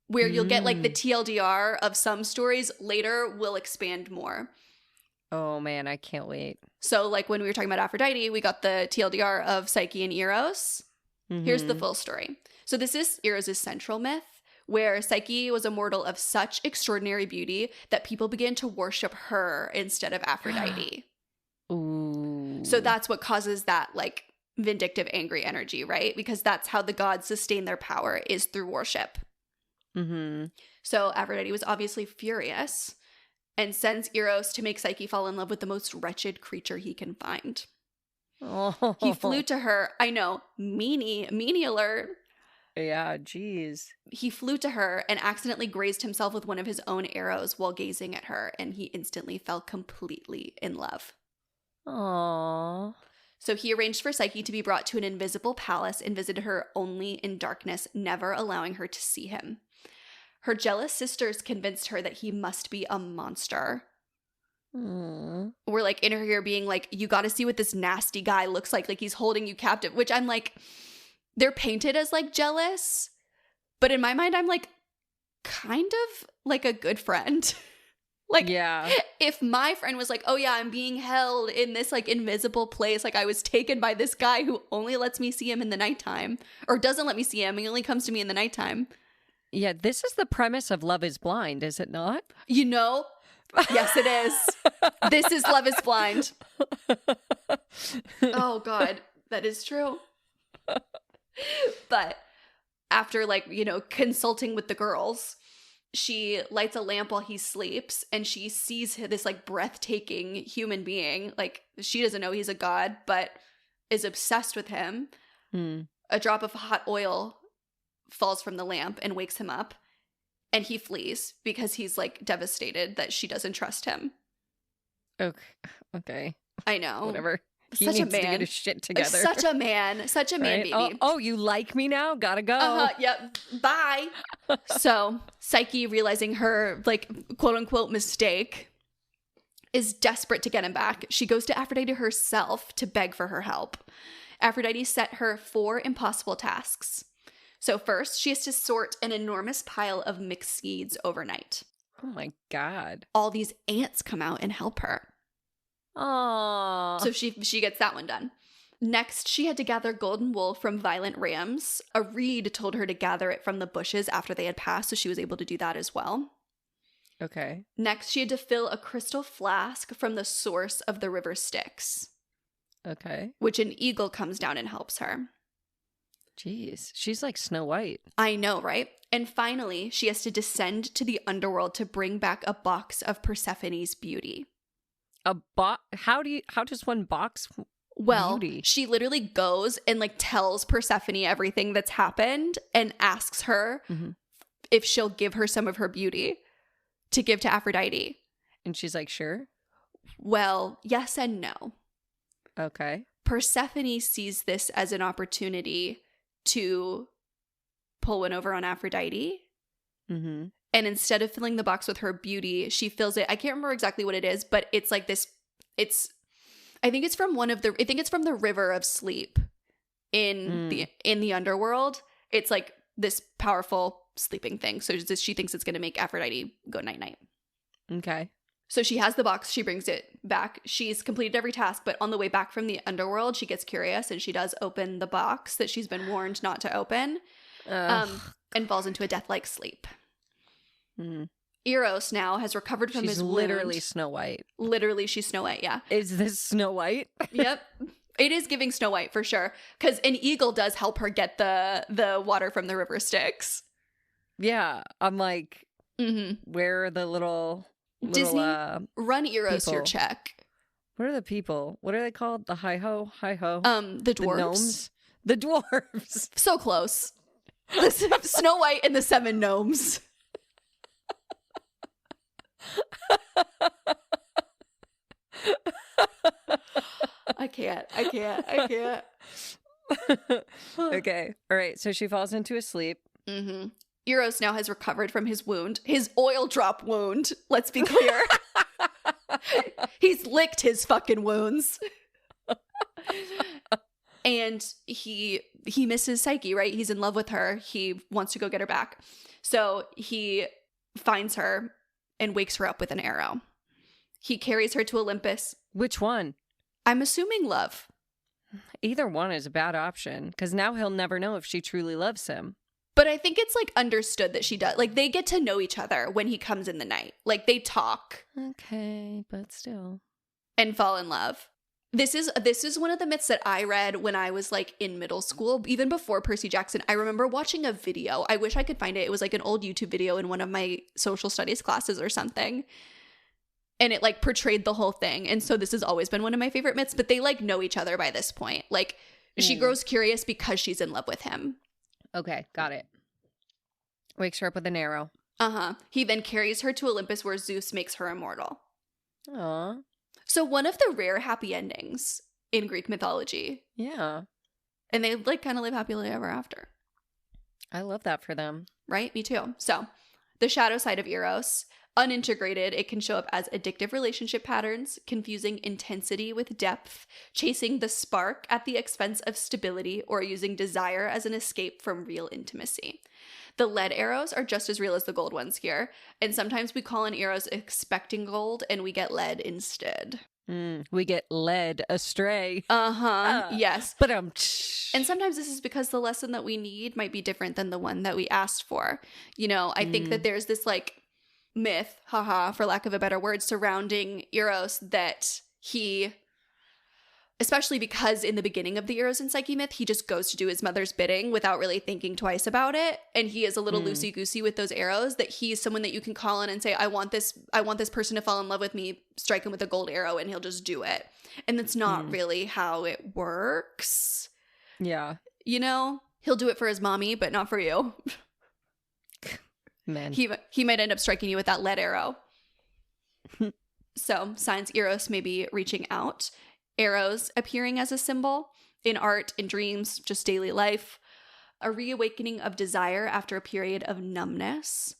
where you'll get like the TLDR of some stories, later will expand more.
Oh man, I can't wait.
So like when we were talking about Aphrodite, we got the TLDR of Psyche and Eros. Here's the full story. So this is Eros' central myth, where Psyche was a mortal of such extraordinary beauty that people began to worship her instead of Aphrodite.
Ooh.
So that's what causes that like vindictive, angry energy, right? Because that's how the gods sustain their power, is through worship. So Aphrodite was obviously furious and sends Eros to make Psyche fall in love with the most wretched creature he can find.
Oh.
He flew to her. I know, meanie alert.
Yeah, geez.
He flew to her and accidentally grazed himself with one of his own arrows while gazing at her, and he instantly fell completely in love.
Aww.
So he arranged for Psyche to be brought to an invisible palace and visited her only in darkness, never allowing her to see him. Her jealous sisters convinced her that he must be a monster. We're like in her ear being like, you got to see what this nasty guy looks like he's holding you captive, which I'm like, they're painted as like jealous, but in my mind I'm like kind of like a good friend. Like, yeah, if my friend was like, oh yeah, I'm being held in this like invisible place, like I was taken by this guy who only lets me see him in the nighttime, or doesn't let me see him, he only comes to me in the nighttime.
Yeah, this is the premise of Love is Blind, is it not?
You know, yes it is. This is Love is Blind. Oh god, that is true. But after like, you know, consulting with the girls, she lights a lamp while he sleeps, and she sees this like breathtaking human being. Like, she doesn't know he's a god, but is obsessed with him. A drop of hot oil falls from the lamp and wakes him up, and he flees because he's like devastated that she doesn't trust him. Okay. I know.
Whatever. He needs to get his shit together.
Such a man, right? Baby.
Oh, you like me now? Gotta go.
Yep. Bye. So Psyche, realizing her like quote unquote mistake, is desperate to get him back. She goes to Aphrodite herself to beg for her help. Aphrodite set her 4 impossible tasks. So first, she has to sort an enormous pile of mixed seeds overnight.
Oh my god.
All these ants come out and help her.
Aww.
So she gets that one done. Next, she had to gather golden wool from violent rams. A reed told her to gather it from the bushes after they had passed, so she was able to do that as well.
Okay.
Next, she had to fill a crystal flask from the source of the river Styx.
Okay.
which an eagle comes down and helps her.
Jeez. She's like Snow White.
I know, right? And finally, she has to descend to the underworld to bring back a box of Persephone's beauty.
How does one box
Well,
beauty?
she literally goes and like tells Persephone everything that's happened and asks her if she'll give her some of her beauty to give to Aphrodite.
And she's like, sure.
Well, yes and no.
Okay.
Persephone sees this as an opportunity to pull one over on Aphrodite.
Mm-hmm.
And instead of filling the box with her beauty, she fills it. I can't remember exactly what it is, but it's like this. I think it's from the river of sleep in the underworld. It's like this powerful sleeping thing. So she thinks it's going to make Aphrodite go night night.
Okay.
So she has the box. She brings it back. She's completed every task, but on the way back from the underworld, she gets curious and she does open the box that she's been warned not to open, and falls into a death-like sleep.
Mm.
Eros now has recovered from his wound.
Literally Snow White.
Literally, she's Snow White, yeah.
Is this Snow White?
Yep. It is giving Snow White for sure. Because an eagle does help her get the water from the river Styx.
Yeah. I'm like, where are the little
Disney, run Eros
people.
your check.
What are the people? What are they called? The hi-ho? Hi-ho?
The dwarves.
The gnomes? The dwarves.
So close. Snow White and the 7 gnomes. I can't.
Okay. All right. So she falls into a sleep.
Mm-hmm. Eros now has recovered from his wound. His oil drop wound. Let's be clear. He's licked his fucking wounds. And he misses Psyche, right? He's in love with her. He wants to go get her back. So he finds her and wakes her up with an arrow. He carries her to Olympus.
Which one?
I'm assuming love.
Either one is a bad option, because now he'll never know if she truly loves him.
But I think it's like understood that she does. Like they get to know each other when he comes in the night. Like they talk.
Okay, but still.
And fall in love. This is one of the myths that I read when I was like in middle school, even before Percy Jackson. I remember watching a video. I wish I could find it. It was like an old YouTube video in one of my social studies classes or something. And it like portrayed the whole thing. And so this has always been one of my favorite myths, but they like know each other by this point. Like she grows curious because she's in love with him.
Okay, got it. Wakes her up with an arrow.
He then carries her to Olympus where Zeus makes her immortal.
Aw.
So one of the rare happy endings in Greek mythology.
Yeah.
And they like kind of live happily ever after.
I love that for them.
Right? Me too. So the shadow side of Eros, unintegrated, it can show up as addictive relationship patterns, confusing intensity with depth, chasing the spark at the expense of stability, or using desire as an escape from real intimacy. The lead arrows are just as real as the gold ones here, and sometimes we call in Eros expecting gold and we get lead instead.
We get led astray.
Yes.
But
and sometimes this is because the lesson that we need might be different than the one that we asked for. You know, I think that there's this like myth, for lack of a better word, surrounding Eros that he, especially because in the beginning of the Eros and Psyche myth, he just goes to do his mother's bidding without really thinking twice about it. And he is a little loosey-goosey with those arrows, that he's someone that you can call in and say, I want this person to fall in love with me, strike him with a gold arrow, and he'll just do it. And that's not really how it works.
Yeah.
You know, he'll do it for his mommy, but not for you.
Man.
He might end up striking you with that lead arrow. So signs Eros may be reaching out. Arrows appearing as a symbol in art, in dreams, just daily life. A reawakening of desire after a period of numbness.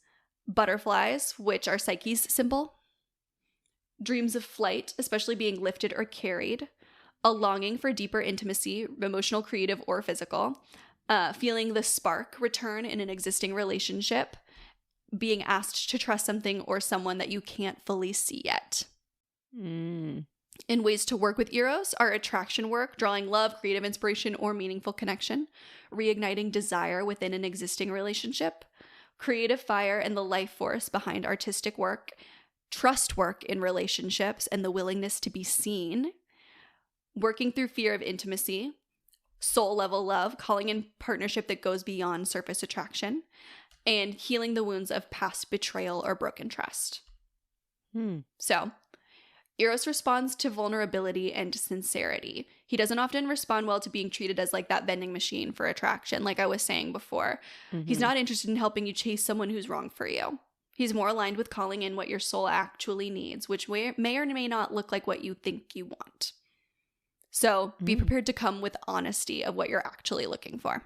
Butterflies, which are Psyche's symbol. Dreams of flight, especially being lifted or carried. A longing for deeper intimacy, emotional, creative, or physical. Feeling the spark return in an existing relationship. Being asked to trust something or someone that you can't fully see yet. And ways to work with Eros are attraction work, drawing love, creative inspiration, or meaningful connection, reigniting desire within an existing relationship, creative fire and the life force behind artistic work, trust work in relationships and the willingness to be seen, working through fear of intimacy, soul level love, calling in partnership that goes beyond surface attraction, and healing the wounds of past betrayal or broken trust. So, Eros responds to vulnerability and sincerity. He doesn't often respond well to being treated as like that vending machine for attraction, like I was saying before. He's not interested in helping you chase someone who's wrong for you. He's more aligned with calling in what your soul actually needs, which may or may not look like what you think you want. So be prepared to come with honesty of what you're actually looking for.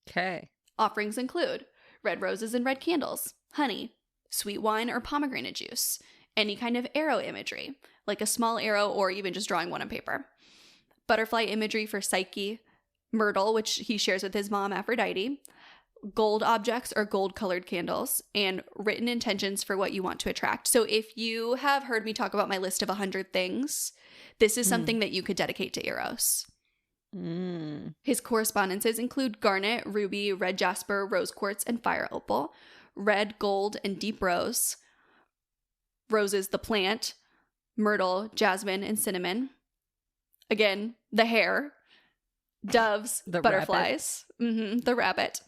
Okay.
Offerings include red roses and red candles, honey, sweet wine or pomegranate juice, any kind of arrow imagery, like a small arrow or even just drawing one on paper, butterfly imagery for Psyche, myrtle, which he shares with his mom, Aphrodite, gold objects or gold-colored candles, and written intentions for what you want to attract. So if you have heard me talk about my list of 100 things, this is something that you could dedicate to Eros. His correspondences include garnet, ruby, red jasper, rose quartz, and fire opal, red, gold, and deep rose, roses the plant, myrtle, jasmine, and cinnamon. Again, the hare, doves,
The
butterflies, the rabbit,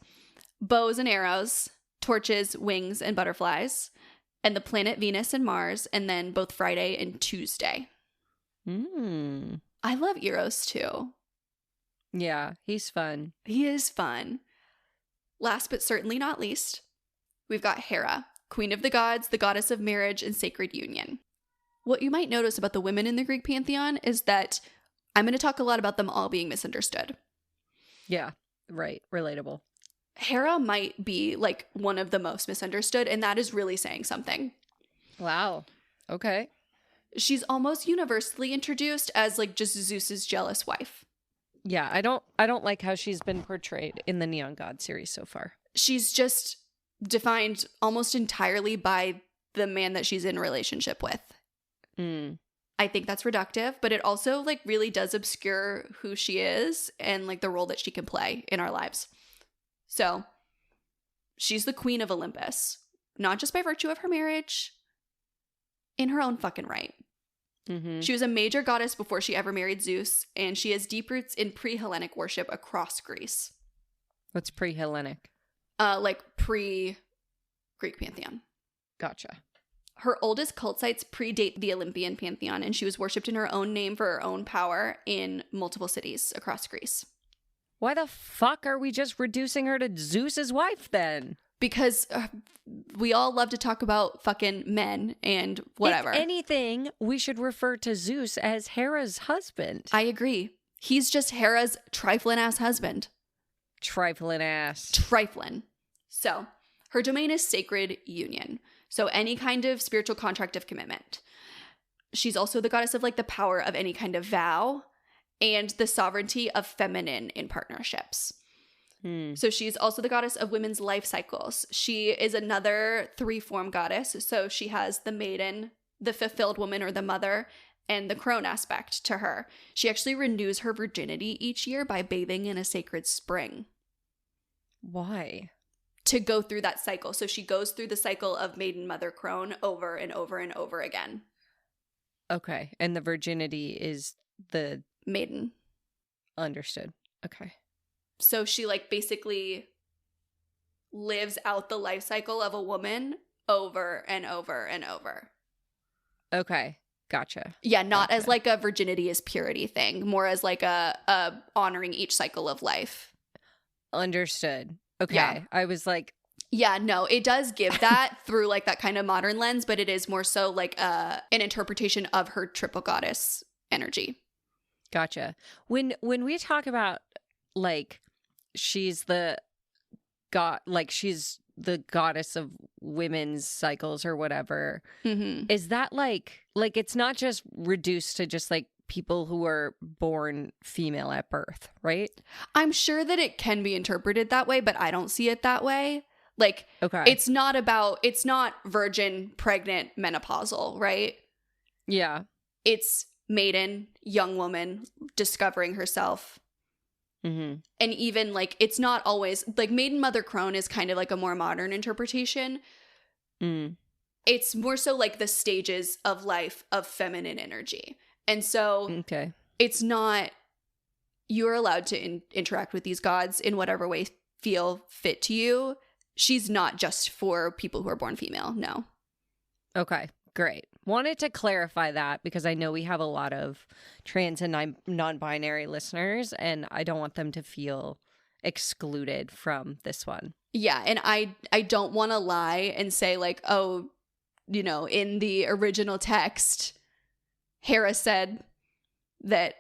bows and arrows, torches, wings, and butterflies, and the planet Venus and Mars, and then both Friday and Tuesday. I love Eros too.
Yeah, he's fun.
He is fun. Last but certainly not least, we've got Hera, queen of the gods, the goddess of marriage and sacred union. What you might notice about the women in the Greek pantheon is that I'm going to talk a lot about them all being misunderstood.
Yeah, right. Relatable.
Hera might be like one of the most misunderstood, and that is really saying something.
Wow. Okay.
She's almost universally introduced as like just Zeus's jealous wife.
Yeah, I don't like how she's been portrayed in the Neon God series so far.
She's just defined almost entirely by the man that she's in a relationship with. I think that's reductive, but it also like really does obscure who she is and like the role that she can play in our lives. So she's the queen of Olympus, not just by virtue of her marriage, in her own fucking right. She was a major goddess before she ever married Zeus, and she has deep roots in pre-Hellenic worship across Greece.
What's pre-Hellenic?
Like pre-Greek pantheon.
Gotcha.
Her oldest cult sites predate the Olympian pantheon, and she was worshipped in her own name for her own power in multiple cities across Greece.
Why the fuck are we just reducing her to Zeus's wife then?
Because we all love to talk about fucking men and whatever.
If anything, we should refer to Zeus as Hera's husband.
I agree. He's just Hera's trifling-ass husband.
Trifling ass.
Trifling. So, her domain is sacred union. So, any kind of spiritual contract of commitment. She's also the goddess of like the power of any kind of vow and the sovereignty of feminine in partnerships. So she's also the goddess of women's life cycles. She is another three-form goddess. So she has the maiden, the fulfilled woman or the mother, and the crone aspect to her. She actually renews her virginity each year by bathing in a sacred spring.
Why?
To go through that cycle. So she goes through the cycle of maiden, mother, crone over and over and over again.
Okay. And the virginity is the
maiden.
Understood. Okay.
So she like basically lives out the life cycle of a woman over and over and over.
Okay. Gotcha.
Yeah, not as like a virginity is purity thing, more as like a honoring each cycle of life.
Understood. Okay.
Yeah.
I was like,
yeah, no, it does give that through like that kind of modern lens, but it is more so like an interpretation of her triple goddess energy.
Gotcha. When we talk about like she's the she's the goddess of women's cycles or whatever, is that like it's not just reduced to just like people who are born female at birth, right?
I'm sure that it can be interpreted that way, but I don't see it that way. Like,
okay.
It's not virgin, pregnant, menopausal, right?
Yeah.
It's maiden, young woman, discovering herself. And even like, it's not always like maiden, mother, crone is kind of like a more modern interpretation. It's more so like the stages of life of feminine energy. And so it's not, you're allowed to interact with these gods in whatever way feel fit to you. She's not just for people who are born female. No.
Okay, great. Wanted to clarify that because I know we have a lot of trans and non-binary listeners, and I don't want them to feel excluded from this one.
Yeah, and I don't want to lie and say like, oh, you know, in the original text, Hera said that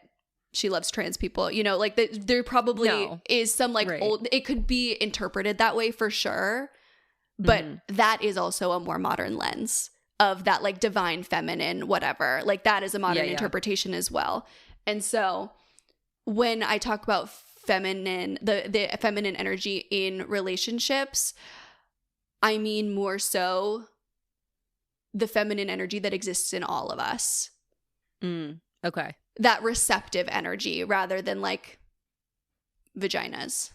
she loves trans people. You know, like there probably is some like old, it could be interpreted that way for sure, but that is also a more modern lens of that like divine feminine whatever. Like that is a modern interpretation as well. And so when I talk about feminine, the feminine energy in relationships, I mean more so the feminine energy that exists in all of us.
Okay.
That receptive energy rather than like vaginas.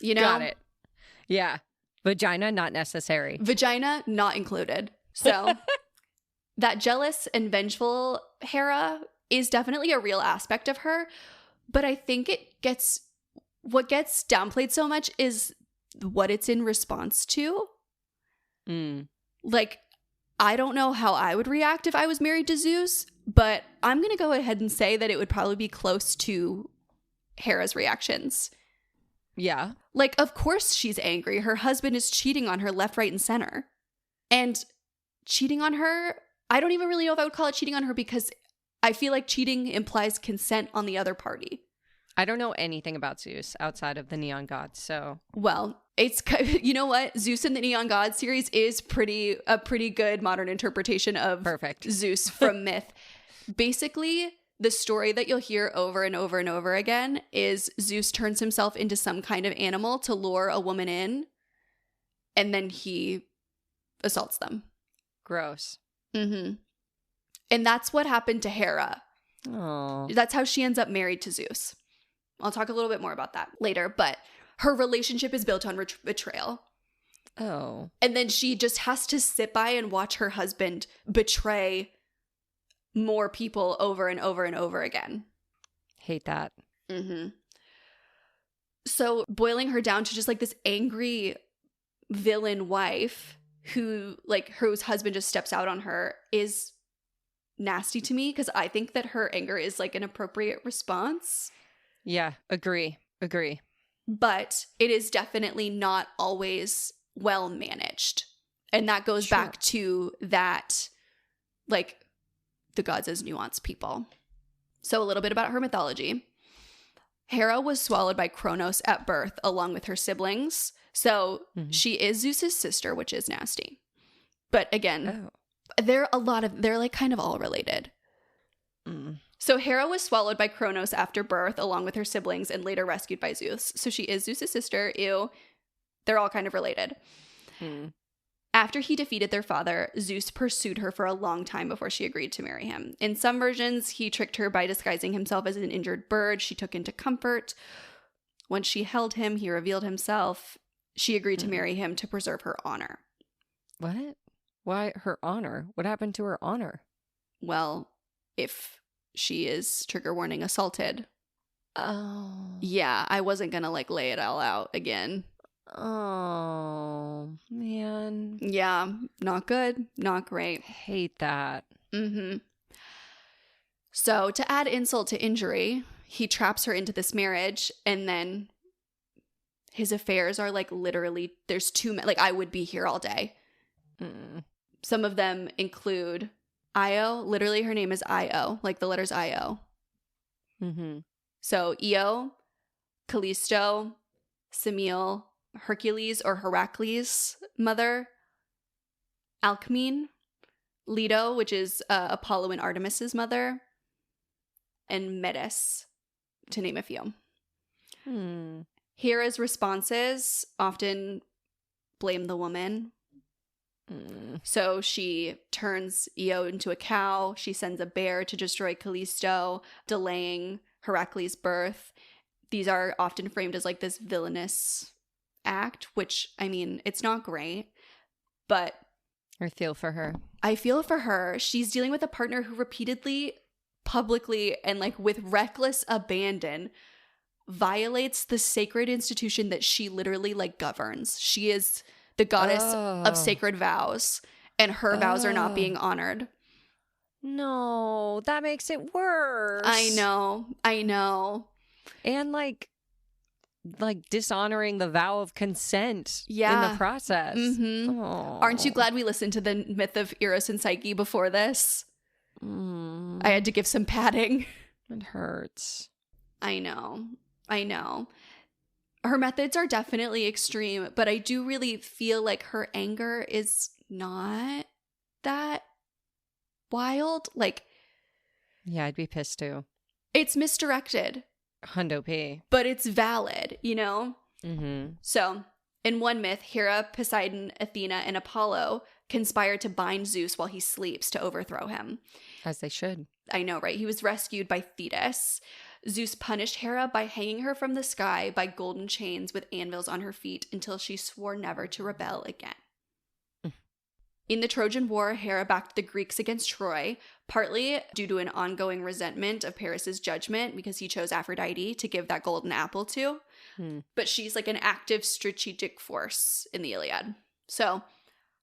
You know?
Got it. Yeah. Vagina, not necessary.
Vagina, not included. So that jealous and vengeful Hera is definitely a real aspect of her. But I think what gets downplayed so much is what it's in response to. Like, I don't know how I would react if I was married to Zeus, but I'm going to go ahead and say that it would probably be close to Hera's reactions.
Yeah.
Like, of course she's angry. Her husband is cheating on her left, right, and center. And cheating on her, I don't even really know if I would call it cheating on her because I feel like cheating implies consent on the other party.
I don't know anything about Zeus outside of the Neon Gods, so.
Well, it's, you know what? Zeus in the Neon Gods series is a pretty good modern interpretation of Zeus from myth. Basically, the story that you'll hear over and over and over again is Zeus turns himself into some kind of animal to lure a woman in, and then he assaults them.
Gross.
And that's what happened to Hera.
Oh.
That's how she ends up married to Zeus. I'll talk a little bit more about that later, but her relationship is built on betrayal.
Oh.
And then she just has to sit by and watch her husband betray more people over and over and over again.
Hate that.
So boiling her down to just like this angry villain wife whose husband just steps out on her is nasty to me because I think that her anger is like an appropriate response.
Yeah, agree.
But it is definitely not always well managed. And that goes back to that, like, the gods as nuanced people. So a little bit about her mythology. Hera was swallowed by Kronos at birth along with her siblings. So she is Zeus's sister, which is nasty. But again, they're like kind of all related. So Hera was swallowed by Kronos after birth along with her siblings and later rescued by Zeus. So she is Zeus's sister. Ew. They're all kind of related. After he defeated their father, Zeus pursued her for a long time before she agreed to marry him. In some versions, he tricked her by disguising himself as an injured bird she took into comfort. Once she held him, he revealed himself. She agreed to marry him to preserve her honor.
What? Why her honor? What happened to her honor?
Well, if she is, trigger warning, assaulted.
Oh.
Yeah, I wasn't gonna like lay it all out again.
Oh, man.
Yeah, not good. Not great.
Hate that.
So to add insult to injury, he traps her into this marriage, and then his affairs are like literally, there's two men. Like, I would be here all day. Some of them include Io. Literally, her name is Io, like the letters Io. So Io, Callisto, Semele, Hercules or Heracles' mother, Alcmene, Leto, which is Apollo and Artemis's mother, and Metis, to name a few. Hera's responses often blame the woman. So she turns Io into a cow. She sends a bear to destroy Callisto, delaying Heracles' birth. These are often framed as like this villainous act, which, I mean, it's not great, but
I feel for her.
I feel for her. She's dealing with a partner who repeatedly publicly and like with reckless abandon violates the sacred institution that she literally like governs. She is the goddess of sacred vows, and her vows are not being honored.
No, that makes it worse.
I know.
And like dishonoring the vow of consent in the process.
Mm-hmm. Aren't you glad we listened to the myth of Eros and Psyche before this? I had to give some padding.
It hurts.
I know. Her methods are definitely extreme, but I do really feel like her anger is not that wild. Like,
yeah, I'd be pissed too.
It's misdirected.
Hundo P.
But it's valid, you know?
Mm-hmm.
So, in one myth, Hera, Poseidon, Athena, and Apollo conspire to bind Zeus while he sleeps to overthrow him.
As they should.
I know, right? He was rescued by Thetis. Zeus punished Hera by hanging her from the sky by golden chains with anvils on her feet until she swore never to rebel again. In the Trojan War, Hera backed the Greeks against Troy, partly due to an ongoing resentment of Paris's judgment because he chose Aphrodite to give that golden apple to. But she's like an active strategic force in the Iliad. So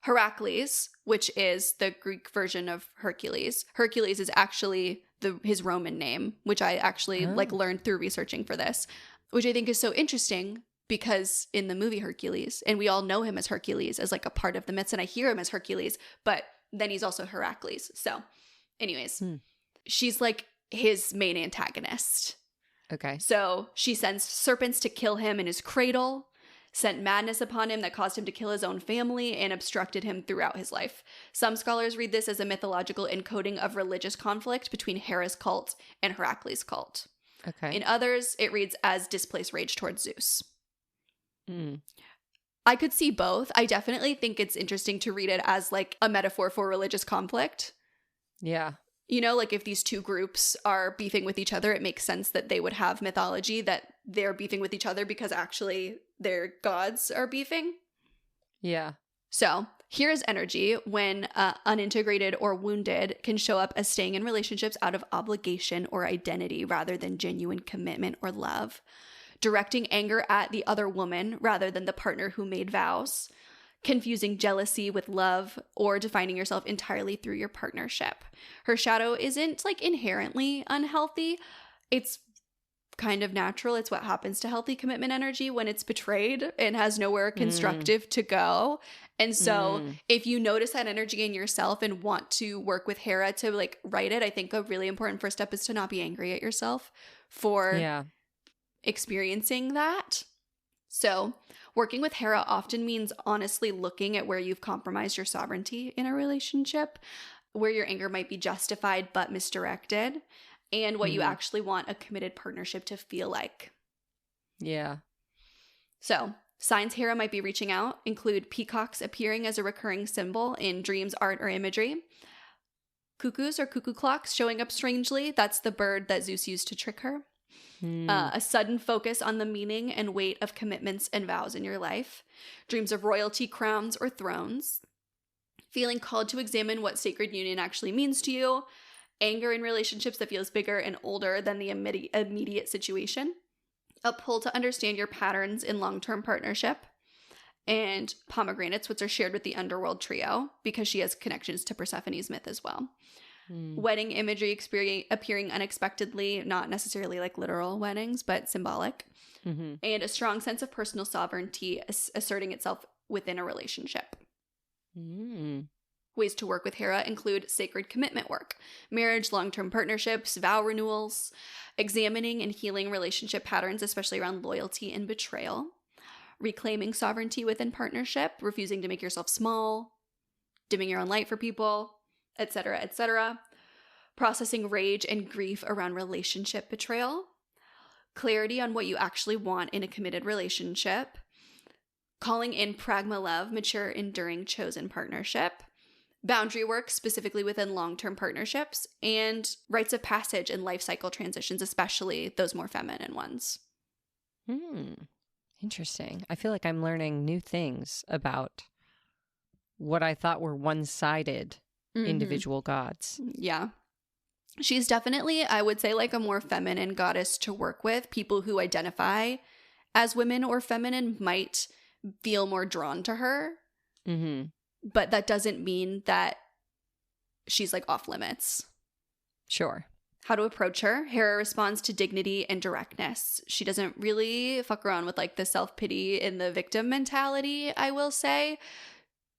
Heracles, which is the Greek version of Hercules. Hercules is actually his Roman name, which I actually like learned through researching for this, which I think is so interesting. Because in the movie Hercules, and we all know him as Hercules as like a part of the myths, and I hear him as Hercules, but then he's also Heracles. So anyways, she's like his main antagonist.
Okay.
So she sends serpents to kill him in his cradle, sent madness upon him that caused him to kill his own family, and obstructed him throughout his life. Some scholars read this as a mythological encoding of religious conflict between Hera's cult and Heracles' cult.
Okay.
In others, it reads as displaced rage towards Zeus. I could see both. I definitely think it's interesting to read it as like a metaphor for religious conflict.
Yeah.
You know, like if these two groups are beefing with each other, it makes sense that they would have mythology that they're beefing with each other because actually their gods are beefing.
Yeah.
So here's energy when unintegrated or wounded can show up as staying in relationships out of obligation or identity rather than genuine commitment or love. Directing anger at the other woman rather than the partner who made vows, confusing jealousy with love, or defining yourself entirely through your partnership. Her shadow isn't like inherently unhealthy. It's kind of natural. It's what happens to healthy commitment energy when it's betrayed and has nowhere constructive to go. And so if you notice that energy in yourself and want to work with Hera to like right it, I think a really important first step is to not be angry at yourself for experiencing that. So working with Hera often means honestly looking at where you've compromised your sovereignty in a relationship, where your anger might be justified but misdirected, and what you actually want a committed partnership to feel like.
Yeah.
So signs Hera might be reaching out include peacocks appearing as a recurring symbol in dreams, art, or imagery. Cuckoos or cuckoo clocks showing up strangely. That's the bird that Zeus used to trick her. A sudden focus on the meaning and weight of commitments and vows in your life. Dreams of royalty, crowns, or thrones. Feeling called to examine what sacred union actually means to you. Anger in relationships that feels bigger and older than the immediate situation. A pull to understand your patterns in long-term partnership. And pomegranates, which are shared with the underworld trio because she has connections to Persephone's myth as well. Wedding imagery appearing unexpectedly, not necessarily like literal weddings, but symbolic. And a strong sense of personal sovereignty asserting itself within a relationship. Ways to work with Hera include sacred commitment work, marriage, long-term partnerships, vow renewals, examining and healing relationship patterns, especially around loyalty and betrayal, reclaiming sovereignty within partnership, refusing to make yourself small, dimming your own light for people, etc., etc. Processing rage and grief around relationship betrayal. Clarity on what you actually want in a committed relationship. Calling in pragma love, mature, enduring, chosen partnership. Boundary work, specifically within long-term partnerships. And rites of passage and life cycle transitions, especially those more feminine ones.
Interesting. I feel like I'm learning new things about what I thought were one-sided individual gods.
Yeah. She's definitely, I would say, like a more feminine goddess to work with. People who identify as women or feminine might feel more drawn to her.
Mm-hmm.
But that doesn't mean that she's like off limits.
Sure.
How to approach her. Hera responds to dignity and directness. She doesn't really fuck around with like the self-pity and the victim mentality, I will say.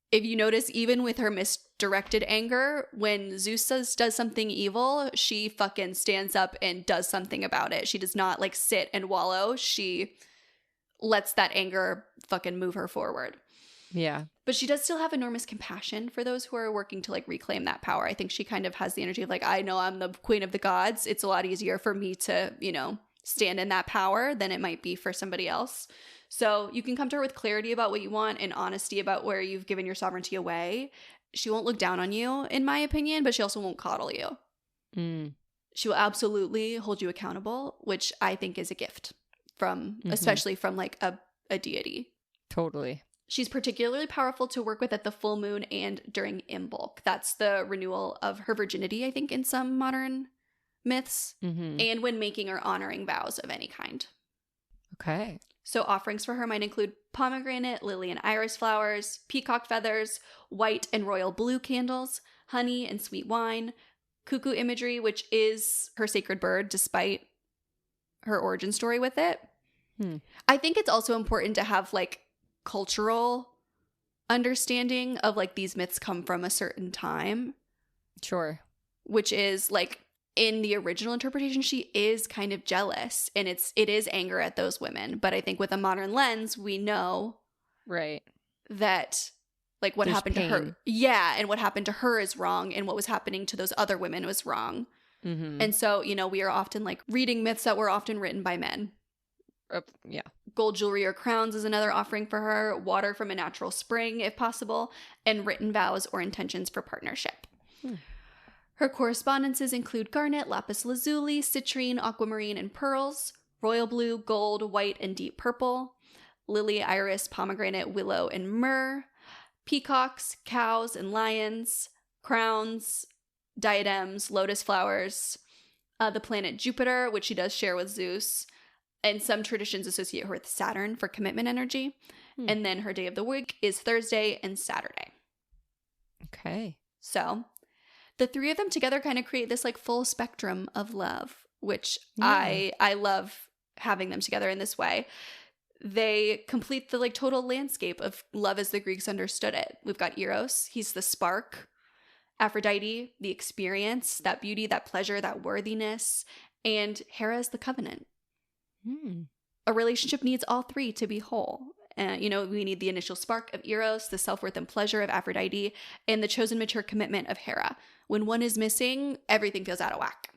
If you notice, even with her misdirected anger, when Zeus does something evil, she fucking stands up and does something about it. She does not like sit and wallow. She lets that anger fucking move her forward.
Yeah.
But she does still have enormous compassion for those who are working to like reclaim that power. I think she kind of has the energy of like, I know I'm the queen of the gods. It's a lot easier for me to, you know, stand in that power than it might be for somebody else. So you can come to her with clarity about what you want and honesty about where you've given your sovereignty away. She won't look down on you, in my opinion, but she also won't coddle you.
Mm.
She will absolutely hold you accountable, which I think is a gift from, especially from like a deity.
Totally.
She's particularly powerful to work with at the full moon and during Imbolc. That's the renewal of her virginity, I think, in some modern myths, and when making or honoring vows of any kind.
Okay.
So offerings for her might include pomegranate, lily and iris flowers, peacock feathers, white and royal blue candles, honey and sweet wine, cuckoo imagery, which is her sacred bird despite her origin story with it. I think it's also important to have like cultural understanding of like these myths come from a certain time.
Sure.
Which is like in the original interpretation, she is kind of jealous and it is anger at those women. But I think with a modern lens, we know
right
that like what happened to her. Yeah. And what happened to her is wrong. And what was happening to those other women was wrong. And so, you know, we are often like reading myths that were often written by men.
Yeah.
Gold jewelry or crowns is another offering for her. Water from a natural spring, if possible. And written vows or intentions for partnership. Her correspondences include garnet, lapis lazuli, citrine, aquamarine, and pearls. Royal blue, gold, white, and deep purple. Lily, iris, pomegranate, willow, and myrrh. Peacocks, cows, and lions. Crowns, diadems, lotus flowers. The planet Jupiter, which she does share with Zeus. And some traditions associate her with Saturn for commitment energy. And then her day of the week is Thursday and Saturday.
Okay.
So the three of them together kind of create this like full spectrum of love, which I love having them together in this way. They complete the like total landscape of love as the Greeks understood it. We've got Eros. He's the spark. Aphrodite, the experience, that beauty, that pleasure, that worthiness. And Hera is the covenant. A relationship needs all three to be whole. You know, we need the initial spark of Eros, the self-worth and pleasure of Aphrodite, and the chosen mature commitment of Hera. When one is missing, everything feels out of whack.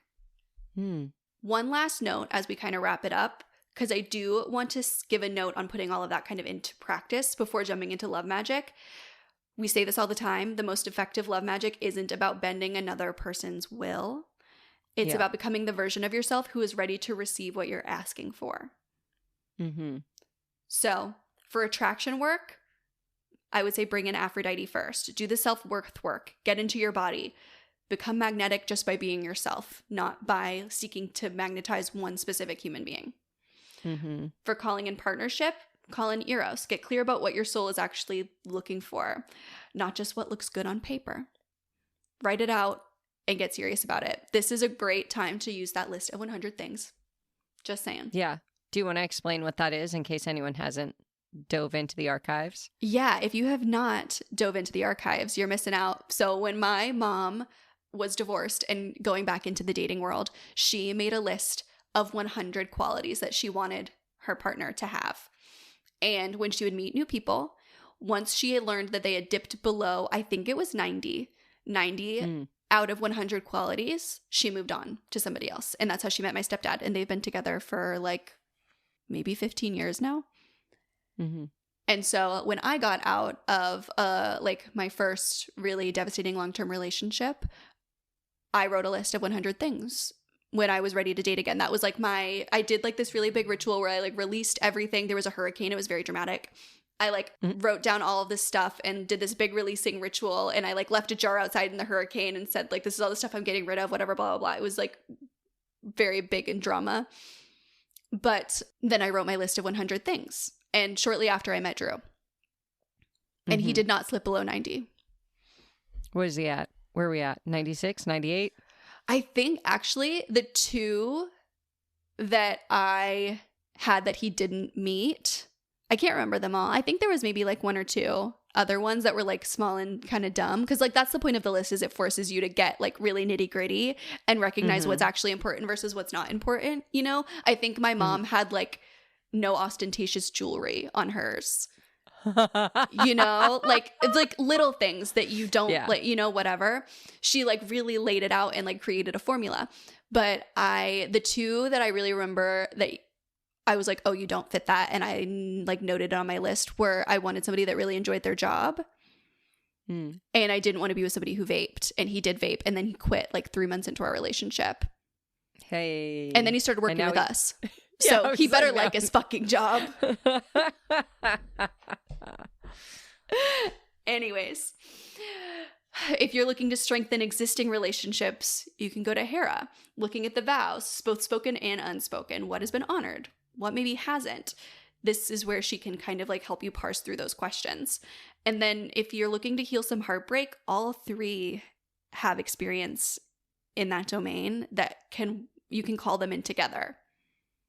One last note as we kind of wrap it up, because I do want to give a note on putting all of that kind of into practice before jumping into love magic. We say this all the time. The most effective love magic isn't about bending another person's will. It's about becoming the version of yourself who is ready to receive what you're asking for. So for attraction work, I would say bring in Aphrodite first. Do the self-worth work. Get into your body. Become magnetic just by being yourself, not by seeking to magnetize one specific human being. For calling in partnership, call in Eros. Get clear about what your soul is actually looking for, not just what looks good on paper. Write it out and get serious about it. This is a great time to use that list of 100 things. Just saying.
Yeah. Do you want to explain what that is in case anyone hasn't dove into the archives?
Yeah. If you have not dove into the archives, you're missing out. So when my mom was divorced and going back into the dating world, she made a list of 100 qualities that she wanted her partner to have. And when she would meet new people, once she had learned that they had dipped below, I think it was 90 out of 100 qualities, she moved on to somebody else. And that's how she met my stepdad. And they've been together for like maybe 15 years now. And so when I got out of like my first really devastating long-term relationship, I wrote a list of 100 things when I was ready to date again. That was like I did like this really big ritual where I like released everything. There was a hurricane. It was very dramatic. I like wrote down all of this stuff and did this big releasing ritual, and I like left a jar outside in the hurricane and said like, this is all the stuff I'm getting rid of, whatever, blah, blah, blah. It was like very big in drama. But then I wrote my list of 100 things. And shortly after I met Drew. And he did not slip below 90.
Where is he at? Where are we at? 96, 98?
I think actually the two that I had that he didn't meet, I can't remember them all. I think there was maybe like one or two other ones that were like small and kind of dumb. Because like that's the point of the list, is it forces you to get like really nitty gritty and recognize what's actually important versus what's not important. You know, I think my mom had like no ostentatious jewelry on hers. You know, like it's like little things that you don't like, you know, whatever. She like really laid it out and like created a formula. But the two that I really remember that I was like, oh, you don't fit that, and I like noted it on my list, where I wanted somebody that really enjoyed their job. And I didn't want to be with somebody who vaped, and he did vape, and then he quit like 3 months into our relationship.
Hey.
And then he started working with us. So he better like his fucking job. Anyways, if you're looking to strengthen existing relationships, you can go to Hera, looking at the vows, both spoken and unspoken. What has been honored? What maybe hasn't? This is where she can kind of like help you parse through those questions. And then if you're looking to heal some heartbreak, all three have experience in that domain that you can call them in together.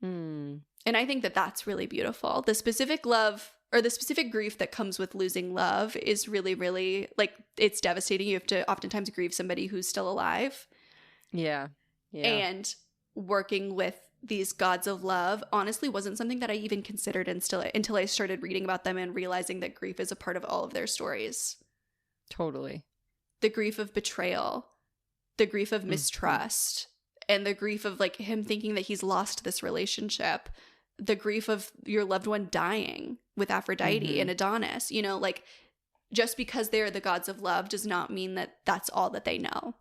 And I think that that's really beautiful. The specific love or the specific grief that comes with losing love is really, really like, it's devastating. You have to oftentimes grieve somebody who's still alive.
Yeah.
And working with these gods of love honestly wasn't something that I even considered until I started reading about them and realizing that grief is a part of all of their stories.
Totally.
The grief of betrayal, the grief of mistrust, and the grief of like him thinking that he's lost this relationship, the grief of your loved one dying with Aphrodite and Adonis, you know, like just because they're the gods of love does not mean that that's all that they know.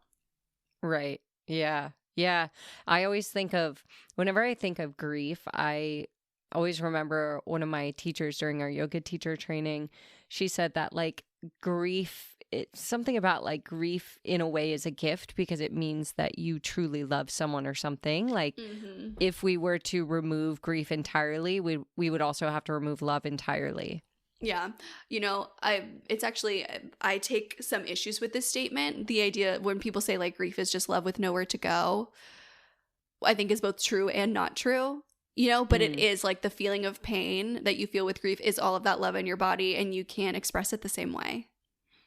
Right. Yeah. Yeah. I always think of, whenever I think of grief, I always remember one of my teachers during our yoga teacher training. She said that like grief, it's something about like grief in a way is a gift because it means that you truly love someone or something. Like if we were to remove grief entirely, we would also have to remove love entirely.
Yeah. You know, I take some issues with this statement. The idea when people say like grief is just love with nowhere to go, I think is both true and not true, you know, but it is like the feeling of pain that you feel with grief is all of that love in your body and you can't express it the same way.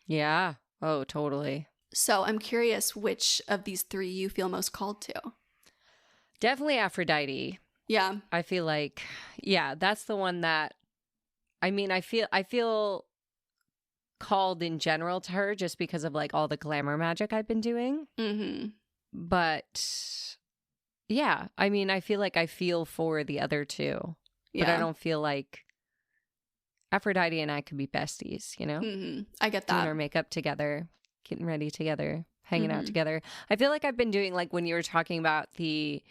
Yeah. Oh, totally.
So I'm curious which of these three you feel most called to.
Definitely Aphrodite.
Yeah.
I feel like, yeah, that's the one that, I mean, I feel called in general to her just because of like all the glamour magic I've been doing. But yeah, I mean, I feel like I feel for the other two, but I don't feel like Aphrodite and I could be besties, you know?
I get that.
Doing our makeup together, getting ready together, hanging out together. I feel like I've been doing, like when you were talking about the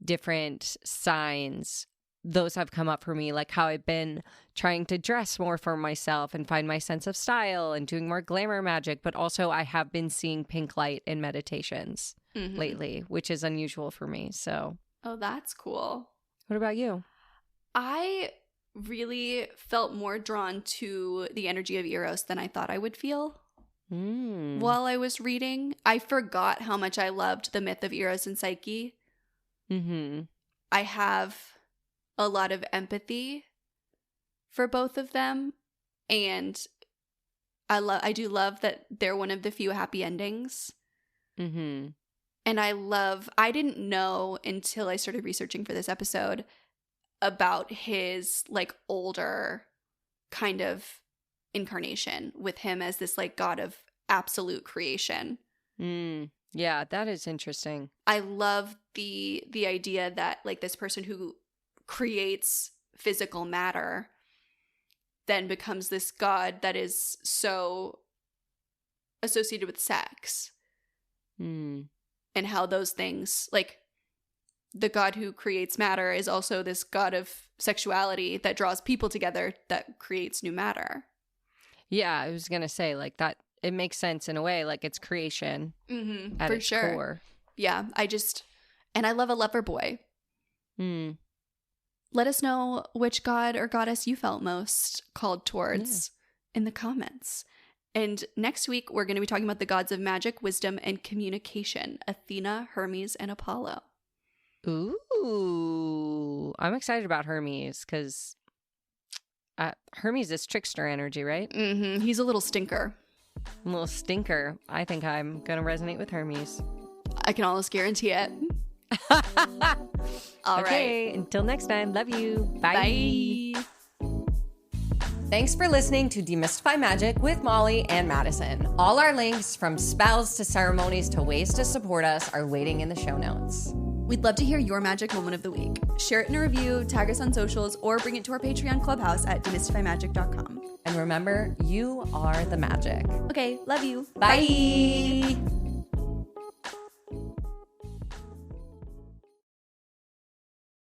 different signs, those have come up for me, like how I've been trying to dress more for myself and find my sense of style and doing more glamour magic. But also I have been seeing pink light in meditations lately, which is unusual for me. So. Oh,
that's cool.
What about you?
I really felt more drawn to the energy of Eros than I thought I would feel while I was reading. I forgot how much I loved the myth of Eros and Psyche. I have a lot of empathy for both of them, and I do love that they're one of the few happy endings. And I didn't know until I started researching for this episode about his like older kind of incarnation with him as this like god of absolute creation.
Yeah, that is interesting.
I love the idea that like this person who creates physical matter then becomes this god that is so associated with sex. And how those things, like the god who creates matter is also this god of sexuality that draws people together that creates new matter.
Yeah, I was going to say like that. It makes sense in a way, like it's creation at
for
its
sure.
core.
Yeah, and I love a lover boy. Let us know which god or goddess you felt most called towards in the comments. And next week, we're going to be talking about the gods of magic, wisdom, and communication, Athena, Hermes, and Apollo.
Ooh, I'm excited about Hermes because Hermes is trickster energy, right?
He's a little stinker.
A little stinker. I think I'm going to resonate with Hermes.
I can almost guarantee it. All
okay,
right.
Until next time. Love you. Bye.
Thanks for listening to Demystify Magic with Molly and Madison. All our links, from spells to ceremonies to ways to support us, are waiting in the show notes.
We'd love to hear your magic moment of the week. Share it in a review, tag us on socials, or bring it to our Patreon clubhouse at demystifymagic.com.
And remember, you are the magic.
Okay, love you.
Bye.